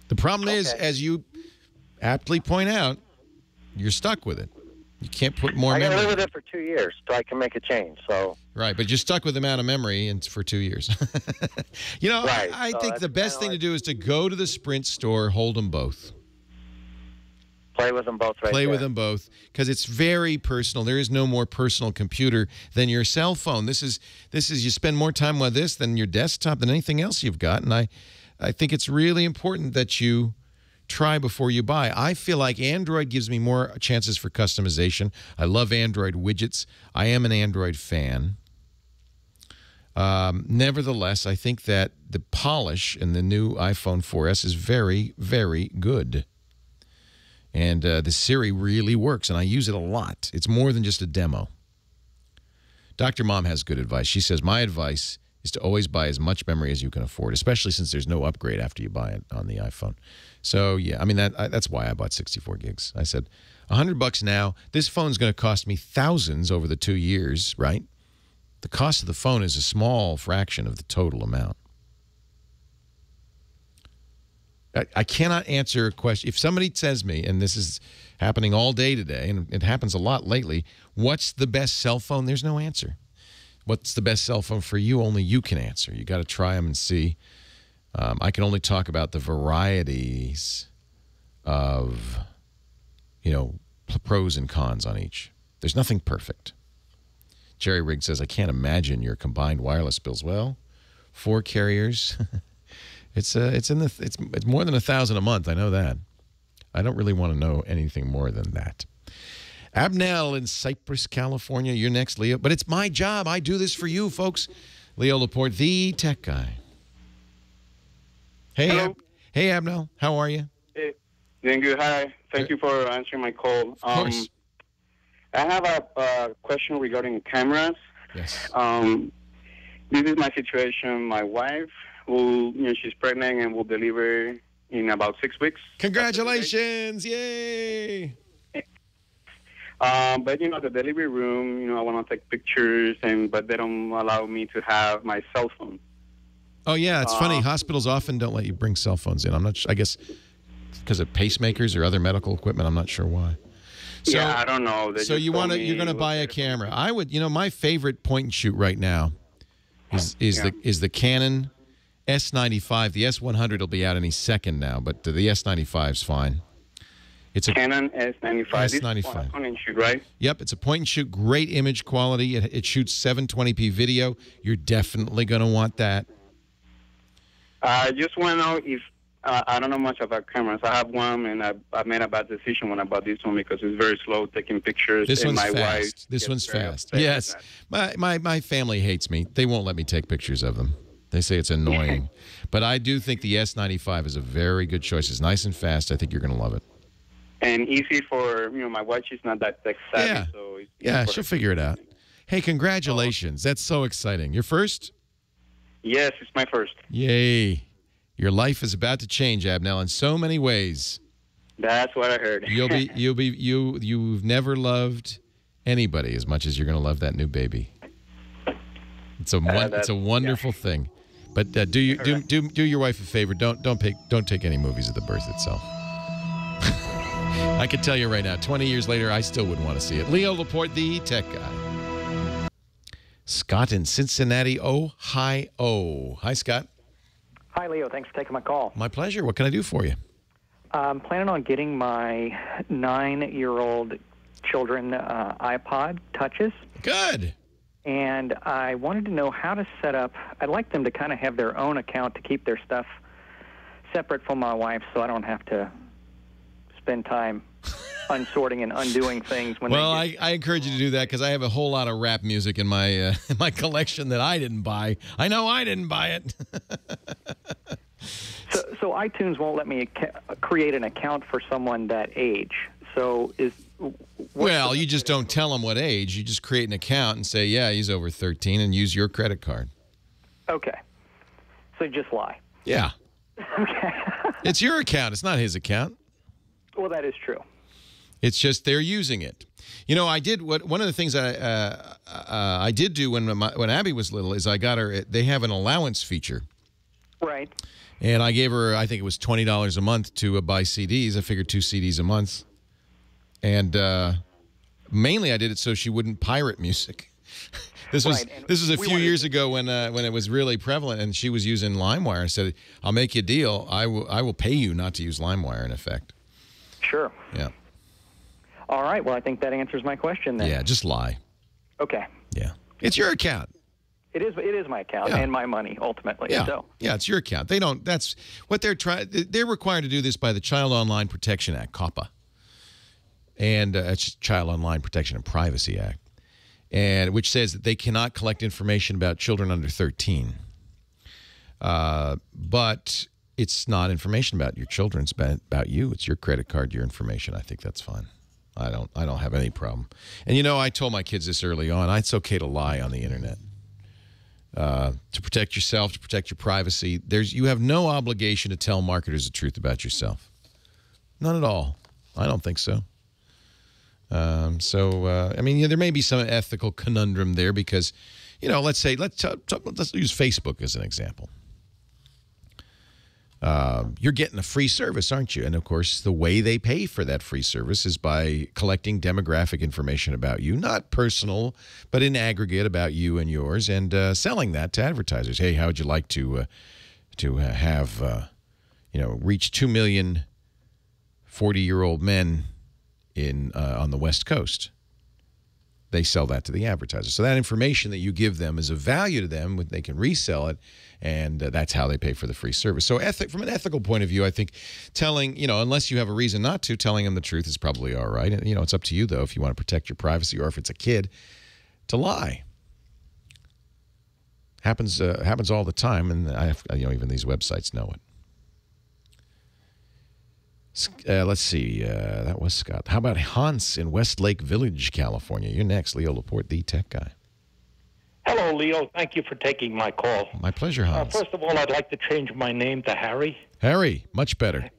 S3: The problem is, as you aptly point out, you're stuck with it. You can't put more memory.
S18: I got to live with it for 2 years so I can make a change. So
S3: right, but you're stuck with the amount of memory for 2 years. I think the best thing to do is to go to the Sprint store, hold them both.
S18: Play with them both
S3: Play with them both because it's very personal. There is no more personal computer than your cell phone. This is you spend more time with this than your desktop than anything else you've got. And I think it's really important that you try before you buy. I feel like Android gives me more chances for customization. I love Android widgets. I am an Android fan. Nevertheless, I think that the polish in the new iPhone 4S is very, very good. And the Siri really works, and I use it a lot. It's more than just a demo. Dr. Mom has good advice. She says, my advice is to always buy as much memory as you can afford, especially since there's no upgrade after you buy it on the iPhone. So, yeah, I mean, that's why I bought 64 gigs. I said, $100 now. This phone's going to cost me thousands over the 2 years, right? The cost of the phone is a small fraction of the total amount. I cannot answer a question. If somebody says me, and this is happening all day today, and it happens a lot lately, what's the best cell phone? There's no answer. What's the best cell phone for you? Only you can answer. You got to try them and see. I can only talk about the varieties of, pros and cons on each. There's nothing perfect. Jerry Rigg says, I can't imagine your combined wireless bills. Well, 4 carriers, it's more than $1,000 a month. I know that. I don't really want to know anything more than that. Abnell in Cypress, California. You're next, Leo. But it's my job. I do this for you, folks. Leo Laporte, the tech guy. Hey, hey, Abnell. How are you?
S19: Hey, doing good. Hi. Thank you for answering my call.
S3: Of course.
S19: I have a question regarding cameras.
S3: Yes.
S19: This is my situation. My wife she's pregnant and will deliver in about 6 weeks.
S3: Congratulations! Yay!
S19: But the delivery room, I want to take pictures, but they don't allow me to have my cell phone.
S3: Oh yeah, it's funny. Hospitals often don't let you bring cell phones in. I'm not. I guess because of pacemakers or other medical equipment. I'm not sure why. So,
S19: yeah, I don't know.
S3: So you're going to buy a camera. I would. My favorite point and shoot right now is the Canon S95. The S100 will be out any second now, but the S95 is fine. It's a
S19: Canon S95.
S3: S95.
S19: This is point and shoot, right?
S3: Yep, it's a point and shoot. Great image quality. It shoots 720p video. You're definitely going to want that.
S19: I just want to know if I don't know much about cameras. I have one, and I made a bad decision when I bought this one because it's very slow taking pictures.
S3: This
S19: and
S3: one's
S19: my
S3: fast.
S19: Wife
S3: This one's fast.
S19: upset
S3: Yes,
S19: with
S3: my family hates me. They won't let me take pictures of them. They say it's annoying, but I do think the S95 is a very good choice. It's nice and fast. I think you're going to love it.
S19: And easy for my wife. She's not that tech savvy, so it's
S3: Yeah, she'll figure it out. Hey, congratulations! That's so exciting. Your first?
S19: Yes, it's my first.
S3: Yay! Your life is about to change, Abnell, in so many ways.
S19: That's what I heard.
S3: You've never loved anybody as much as you're going to love that new baby. It's a wonderful thing. But do your wife a favor. Don't take any movies of the birth itself. I can tell you right now, 20 years later, I still wouldn't want to see it. Leo Laporte, the tech guy. Scott in Cincinnati, Ohio. Hi, Scott.
S20: Hi, Leo. Thanks for taking my call.
S3: My pleasure. What can I do for you?
S20: I'm planning on getting my 9-year-old children iPod Touches.
S3: Good.
S20: And I wanted to know how to set up. I'd like them to kind of have their own account to keep their stuff separate from my wife, so I don't have to spend time unsorting and undoing things.
S3: I encourage you to do that because I have a whole lot of rap music in my my collection that I didn't buy. I know I didn't buy it.
S20: So iTunes won't let me create an account for someone that age. So
S3: well, you just don't tell them what age. You just create an account and say, yeah, he's over 13, and use your credit card.
S20: Okay. So just lie.
S3: Yeah.
S20: Okay.
S3: It's your account. It's not his account.
S20: Well, that is true.
S3: It's just they're using it. I did one of the things I did do when Abby was little is I got her. They have an allowance feature.
S20: Right.
S3: And I gave her, I think it was $20 a month to buy CDs. I figured 2 CDs a month. And mainly I did it so she wouldn't pirate music. This was a few years ago when it was really prevalent, and she was using LimeWire. I said, "I'll make you a deal. I will pay you not to use LimeWire." In effect.
S20: Sure.
S3: Yeah.
S20: All right. Well, I think that answers my question then.
S3: Yeah. Just lie.
S20: Okay.
S3: Yeah. It's your account.
S20: It is my account and my money ultimately.
S3: Yeah.
S20: So.
S3: Yeah. It's your account. They don't. That's what they're trying. They're required to do this by the Child Online Protection Act, COPPA. And it's Child Online Protection and Privacy Act. and which says that they cannot collect information about children under 13. But it's not information about your children. It's about you. It's your credit card, your information. I think that's fine. I don't have any problem. And you know, I told my kids this early on. It's okay to lie on the internet. To protect yourself, to protect your privacy. You have no obligation to tell marketers the truth about yourself. None at all. I don't think so. I mean, there may be some ethical conundrum there because, you know, let's use Facebook as an example. You're getting a free service, aren't you? And, of course, the way they pay for that free service is by collecting demographic information about you, not personal, but in aggregate about you and yours, and selling that to advertisers. Hey, how would you like to have, reach 2 million 40-year-old men on the West Coast? They sell that to the advertisers. So that information that you give them is of value to them. They can resell it, and that's how they pay for the free service. So from an ethical point of view, I think telling, unless you have a reason not to, telling them the truth is probably all right. And, it's up to you, though, if you want to protect your privacy or if it's a kid, to lie. Happens all the time, and even these websites know it. Let's see. That was Scott. How about Hans in Westlake Village, California? You're next, Leo Laporte, the tech guy.
S21: Hello, Leo. Thank you for taking my call.
S3: My pleasure, Hans.
S21: First of all, I'd like to change my name to Harry.
S3: Harry, much better.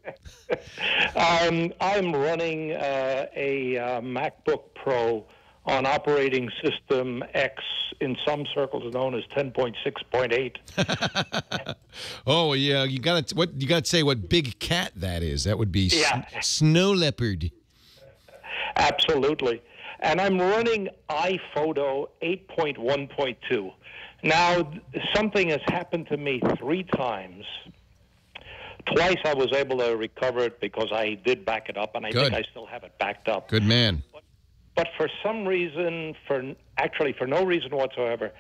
S21: I'm running a MacBook Pro on operating system X, in some circles known as 10.6.8.
S3: Oh yeah, you got to say what big cat that is. That would be snow leopard.
S21: Absolutely. And I'm running iPhoto 8.1.2. Now, something has happened to me 3 times. Twice I was able to recover it because I did back it up, and I think I still have it backed up.
S3: Good man.
S21: But for some reason, for no reason whatsoever,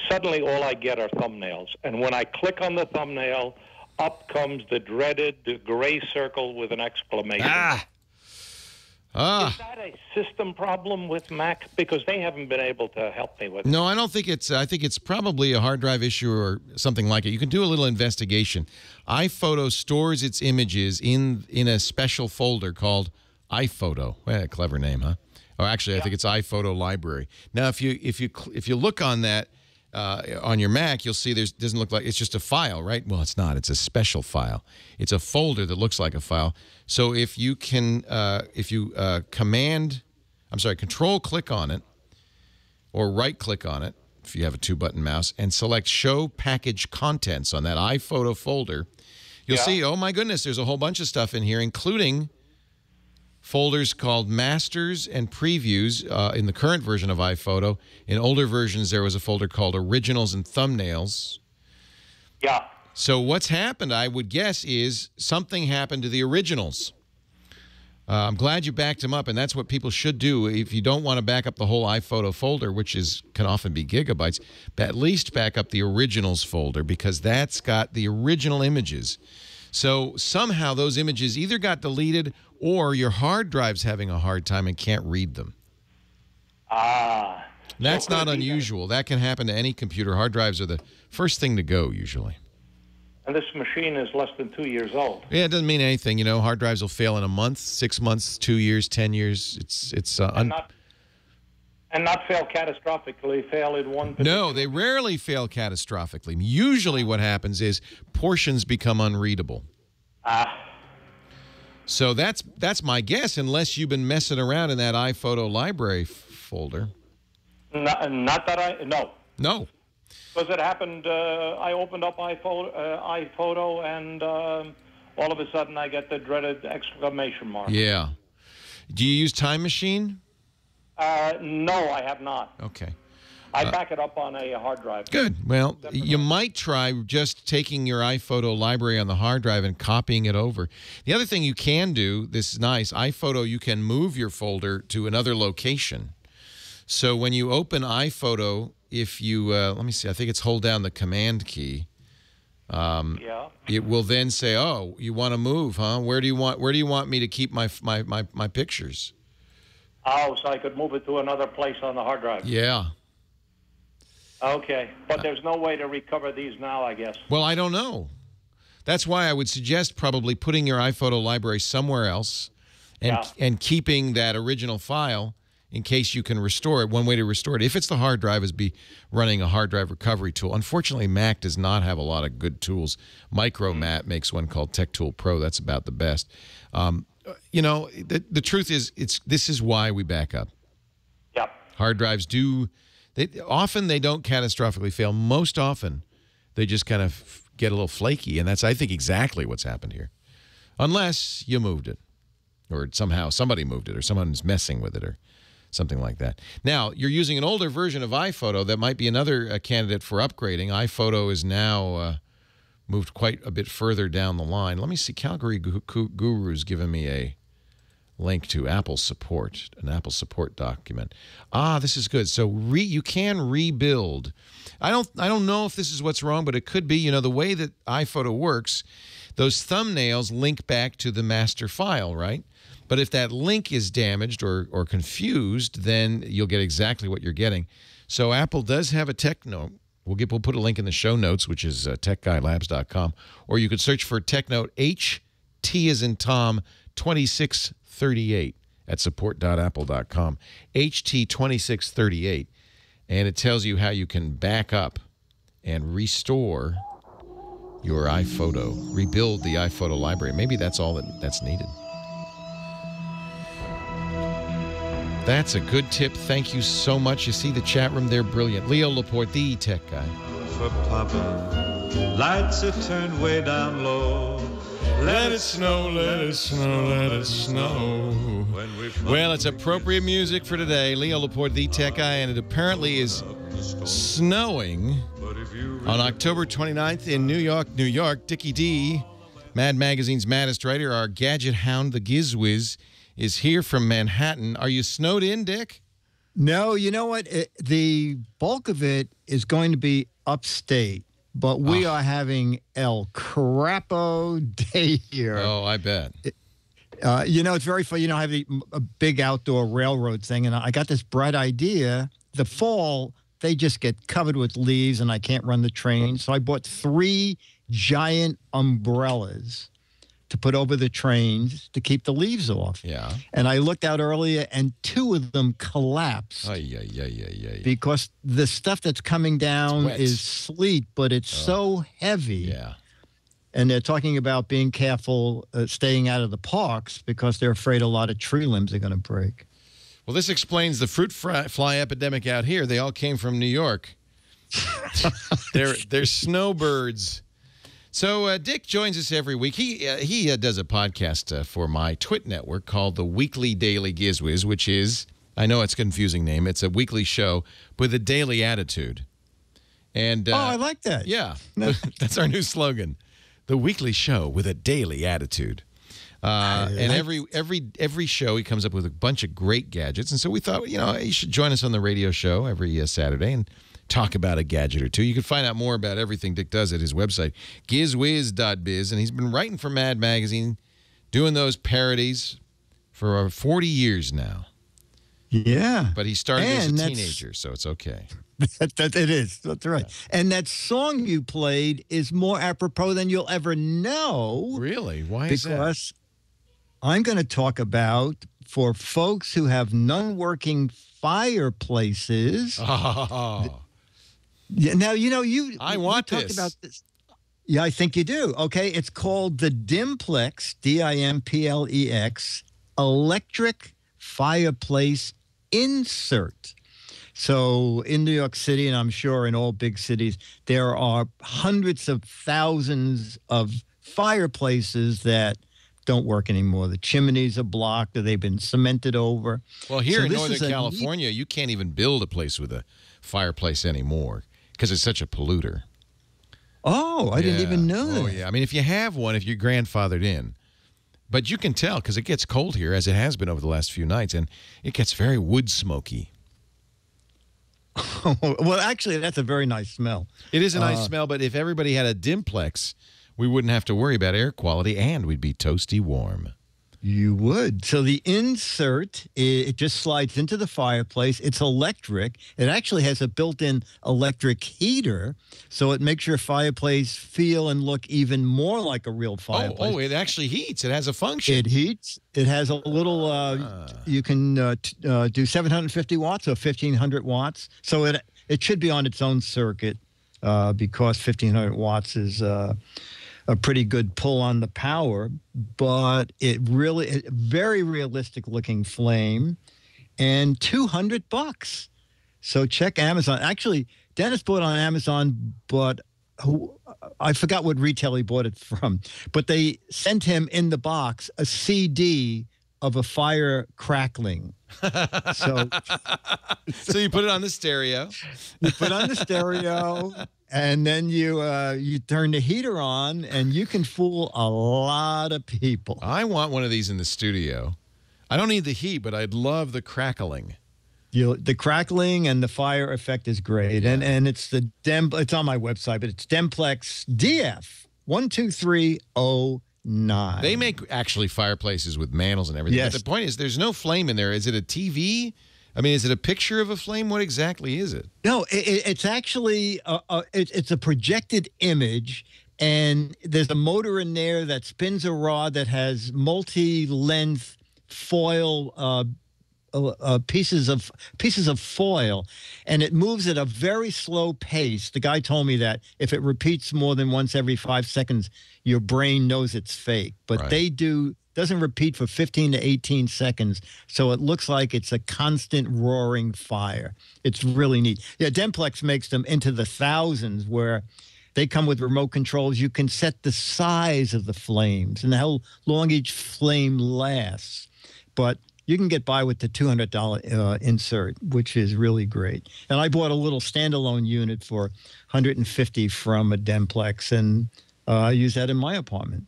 S21: suddenly all I get are thumbnails. And when I click on the thumbnail, up comes the dreaded gray circle with an exclamation. Is that a system problem with Mac? Because they haven't been able to help me with it.
S3: No, I don't think it's. I think it's probably a hard drive issue or something like it. You can do a little investigation. iPhoto stores its images in a special folder called iPhoto. Well, clever name, huh? Oh, actually, I think it's iPhoto Library. Now, if you look on that on your Mac, you'll see doesn't look like it's just a file, right? Well, it's not. It's a special file. It's a folder that looks like a file. So if you can, Control click on it, or right click on it if you have a 2-button mouse, and select Show Package Contents on that iPhoto folder, you'll see. Oh my goodness, there's a whole bunch of stuff in here, including folders called Masters and Previews in the current version of iPhoto. In older versions, there was a folder called Originals and Thumbnails.
S21: Yeah.
S3: So what's happened, I would guess, is something happened to the originals. I'm glad you backed them up, and that's what people should do. If you don't want to back up the whole iPhoto folder, which can often be gigabytes, at least back up the Originals folder, because that's got the original images. So somehow those images either got deleted or your hard drive's having a hard time and can't read them. That's not unusual. That can happen to any computer. Hard drives are the first thing to go, usually.
S21: And this machine is less than 2 years old.
S3: Yeah, it doesn't mean anything. Hard drives will fail in a month, 6 months, 2 years, 10 years.
S21: And not fail catastrophically, fail in one particular...
S3: No, they rarely fail catastrophically. Usually what happens is portions become unreadable. So that's my guess, unless you've been messing around in that iPhoto library folder.
S21: Not that no.
S3: No.
S21: Because it happened, I opened up iPhoto and all of a sudden I get the dreaded exclamation mark.
S3: Yeah. Do you use Time Machine?
S21: No, I have not.
S3: Okay.
S21: I back it up on a hard drive.
S3: Good. Well, you might try just taking your iPhoto library on the hard drive and copying it over. The other thing you can do, this is nice, iPhoto, you can move your folder to another location. So when you open iPhoto, if you, let me see, I think it's hold down the Command key. It will then say, oh, you want to move, huh? Where do you want me to keep my pictures?
S21: Oh, so I could move it to another place on the hard drive.
S3: Yeah.
S21: Okay, but there's no way to recover these now, I guess.
S3: Well, I don't know. That's why I would suggest probably putting your iPhoto library somewhere else and keeping that original file in case you can restore it. One way to restore it, if it's the hard drive, is be running a hard drive recovery tool. Unfortunately, Mac does not have a lot of good tools. Micromat makes one called Tech Tool Pro. That's about the best. You know, the truth is, this is why we back up.
S21: Yep.
S3: Hard drives often they don't catastrophically fail. Most often, they just kind of get a little flaky, and that's, I think, exactly what's happened here. Unless you moved it, or somehow somebody moved it, or someone's messing with it, or something like that. Now, you're using an older version of iPhoto. That might be another candidate for upgrading. iPhoto is now moved quite a bit further down the line. Let me see. Calgary Guru's given me a link to Apple support, an Apple support document. This is good. So you can rebuild. I don't know if this is what's wrong, but it could be. You know, the way that iPhoto works, those thumbnails link back to the master file, right? But if that link is damaged or confused, then you'll get exactly what you're getting. So Apple does have a tech note. We'll put a link in the show notes, which is techguylabs.com, or you could search for tech note HT as in Tom 2638 at support.apple.com. HT2638. And it tells you how you can back up and restore your iPhoto, rebuild the iPhoto library. Maybe that's all that's needed. That's a good tip. Thank you so much. You see the chat room there? Brilliant. Leo Laporte, the tech guy.
S2: For popping, lights are turned way down low.
S3: Let it snow, let it snow, let it snow. Well, it's appropriate music for today. Leo Laporte, the tech guy, and it apparently is snowing on October 29th in New York, New York. Dickie D, Mad Magazine's maddest writer, our gadget hound, the Gizwiz, is here from Manhattan. Are you snowed in, Dick?
S22: No, you know what? The bulk of it is going to be upstate. But we are having El Crapo day here.
S3: Oh, I bet.
S22: You know, it's very fun. You know, I have a big outdoor railroad thing, and I got this bright idea. The fall, they just get covered with leaves, and I can't run the train. So I bought 3 giant umbrellas to put over the trains to keep the leaves off.
S3: Yeah.
S22: And I looked out earlier, and 2 of them collapsed. Because the stuff that's coming down is sleet, but it's so heavy.
S3: Yeah.
S22: And they're talking about being careful, staying out of the parks, because they're afraid a lot of tree limbs are going to break.
S3: Well, this explains the fruit fly epidemic out here. They all came from New York. They're snowbirds. So Dick joins us every week. He does a podcast for my Twit network called the Weekly Daily Gizwiz, which is, I know it's a confusing name, it's a weekly show with a daily attitude. And
S22: I like that.
S3: Yeah, that's our new slogan, the weekly show with a daily attitude. And every show he comes up with a bunch of great gadgets. And so we thought, you know, you should join us on the radio show every Saturday and talk about a gadget or two. You can find out more about everything Dick does at his website, gizwiz.biz. And he's been writing for Mad Magazine, doing those parodies for 40 years now.
S22: Yeah.
S3: But he started as a teenager, so it's okay.
S22: It is. That's right. Yeah. And that song you played is more apropos than you'll ever know.
S3: Really? Why is that?
S22: Because I'm going to talk about, for folks who have non-working fireplaces.
S3: Oh.
S22: Yeah, now, you know,
S3: I want
S22: talked about this. Yeah, I think you do. Okay, it's called the Dimplex, Dimplex, electric fireplace insert. So in New York City, and I'm sure in all big cities, there are hundreds of thousands of fireplaces that don't work anymore. The chimneys are blocked, or they've been cemented over.
S3: Well, here in Northern California, you can't even build a place with a fireplace anymore because it's such a polluter.
S22: Oh, I didn't even know that.
S3: Oh, yeah. I mean, if you have one, if you're grandfathered in. But you can tell because it gets cold here, as it has been over the last few nights, and it gets very wood smoky.
S22: Well, actually, that's a very nice smell.
S3: It is a nice smell, but if everybody had a Dimplex, we wouldn't have to worry about air quality, and we'd be toasty warm.
S22: You would. So the insert, it just slides into the fireplace. It's electric. It actually has a built-in electric heater, so it makes your fireplace feel and look even more like a real fireplace.
S3: Oh, it actually heats. It has a function.
S22: It heats. It has a little, you can do 750 watts or 1,500 watts. So it should be on its own circuit because 1,500 watts is a pretty good pull on the power, but very realistic looking flame and $200. So check Amazon. Actually, Dennis bought it on Amazon, but I forgot what retail he bought it from, but they sent him in the box a CD of a fire crackling. So
S3: you put it on the stereo.
S22: You put on the stereo, and then you turn the heater on, and you can fool a lot of people.
S3: I want one of these in the studio. I don't need the heat, but I'd love the crackling.
S22: The crackling and the fire effect is great, and it's it's on my website, but it's Demplex DF 12309.
S3: They make actually fireplaces with mantles and everything.
S22: Yes.
S3: But the point is, there's no flame in there. Is it a TV? I mean, is it a picture of a flame? What exactly is it?
S22: No, it's actually it's a projected image, and there's a motor in there that spins a rod that has multi-length foil pieces of foil, and it moves at a very slow pace. The guy told me that if it repeats more than once every 5 seconds, your brain knows it's fake. But
S3: right.
S22: Doesn't repeat for 15 to 18 seconds, so it looks like it's a constant roaring fire. It's really neat. Yeah, Demplex makes them into the thousands, where they come with remote controls. You can set the size of the flames and how long each flame lasts. But you can get by with the $200 insert, which is really great. And I bought a little standalone unit for $150 from a Demplex, and I use that in my apartment.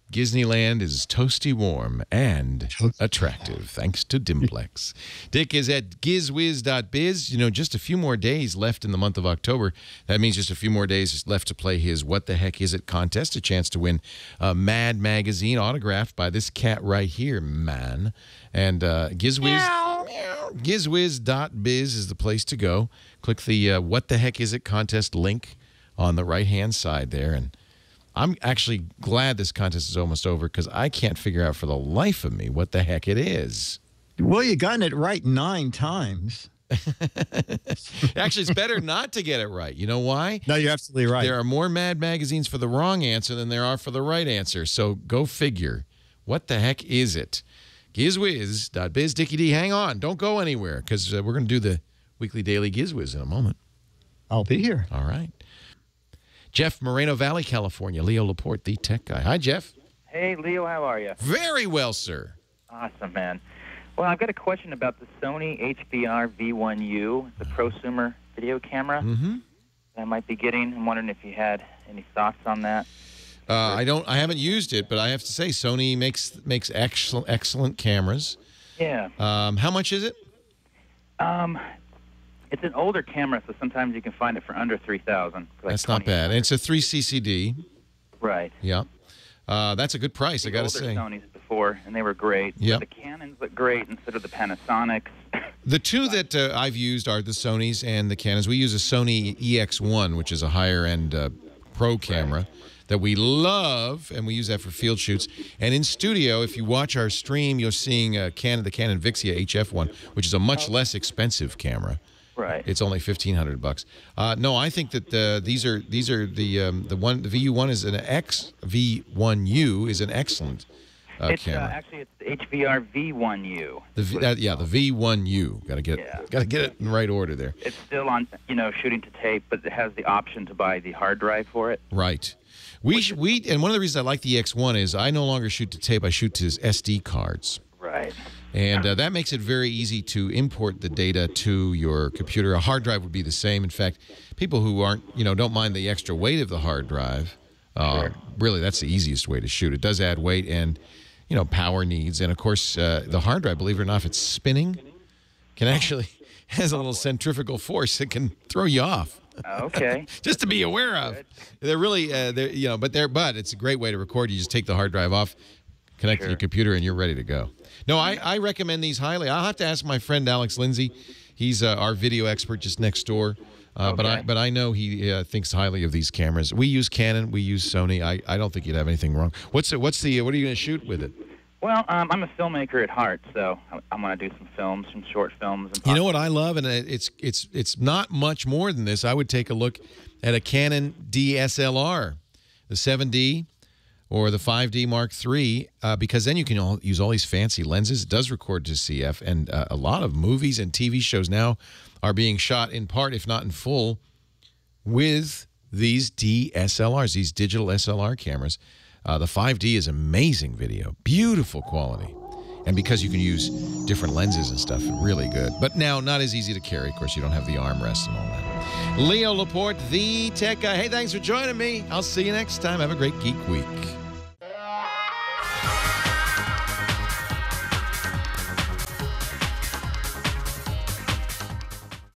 S3: Disneyland is toasty warm and attractive, thanks to Dimplex. Dick is at gizwiz.biz. You know, just a few more days left in the month of October. That means just a few more days left to play his What the Heck Is It contest, a chance to win a Mad magazine autographed by this cat right here, man. And gizwiz.biz is the place to go. Click the What the Heck Is It contest link on the right-hand side there, and I'm actually glad this contest is almost over because I can't figure out for the life of me what the heck it is.
S22: Well, you gotten it right 9 times.
S3: Actually, it's better not to get it right. You know why?
S22: No, you're absolutely right.
S3: There are more Mad magazines for the wrong answer than there are for the right answer. So go figure. What the heck is it? Gizwiz.biz. Dickie D, hang on. Don't go anywhere because we're going to do the weekly daily Gizwiz in a moment.
S22: I'll be here.
S3: All right. Jeff, Moreno Valley, California. Leo Laporte, the tech guy. Hi, Jeff.
S4: Hey, Leo, how are you?
S3: Very well, sir.
S4: Awesome, man. Well, I've got a question about the Sony HBR V1U, the prosumer video camera that I might be getting. I'm wondering if you had any thoughts on that.
S3: I haven't used it, but I have to say Sony makes excellent cameras.
S4: Yeah.
S3: How much is it?
S4: It's an older camera, so sometimes you can find it for under $3,000. Like
S3: That's not bad. And it's a 3CCD.
S4: Right.
S3: Yeah. That's a good price, I got to say.
S4: Sony's before, and they were great.
S3: Yep.
S4: The Canons look great instead of the Panasonics.
S3: The two that I've used are the Sonys and the Canons. We use a Sony EX1, which is a higher-end pro camera that we love, and we use that for field shoots. And in studio, if you watch our stream, you're seeing the Canon Vixia HF1, which is a much less expensive camera.
S4: Right.
S3: It's only $1,500. No, I think that these are the VU1 is an V1U is an excellent camera.
S4: Actually, it's the HBR V1U.
S3: The V1U. Got to get it in the right order there.
S4: It's still on, shooting to tape, but it has the option to buy the hard drive for it.
S3: Right. And one of the reasons I like the X1 is I no longer shoot to tape. I shoot to SD cards.
S4: Right.
S3: And that makes it very easy to import the data to your computer. A hard drive would be the same. In fact, people who don't mind the extra weight of the hard drive, really that's the easiest way to shoot. It does add weight and, power needs. And, of course, the hard drive, believe it or not, if it's spinning, has a little centrifugal force that can throw you off.
S4: Okay.
S3: Just to be aware of. They're really, but it's a great way to record. You just take the hard drive off, connect to your computer, and you're ready to go. No, I recommend these highly. I'll have to ask my friend Alex Lindsay. He's our video expert just next door. But I know he thinks highly of these cameras. We use Canon. We use Sony. I don't think you'd have anything wrong. What are you going to shoot with it?
S4: Well, I'm a filmmaker at heart, so I'm going to do some films, some short films. And
S3: you know what I love, and it's not much more than this. I would take a look at a Canon DSLR, the 7D or the 5D Mark III, because then you can use all these fancy lenses. It does record to CF, and a lot of movies and TV shows now are being shot in part, if not in full, with these DSLRs, these digital SLR cameras. The 5D is amazing video, beautiful quality. And because you can use different lenses and stuff, really good. But now, not as easy to carry. Of course, you don't have the armrest and all that. Leo Laporte, the tech guy. Hey, thanks for joining me. I'll see you next time. Have a great geek week.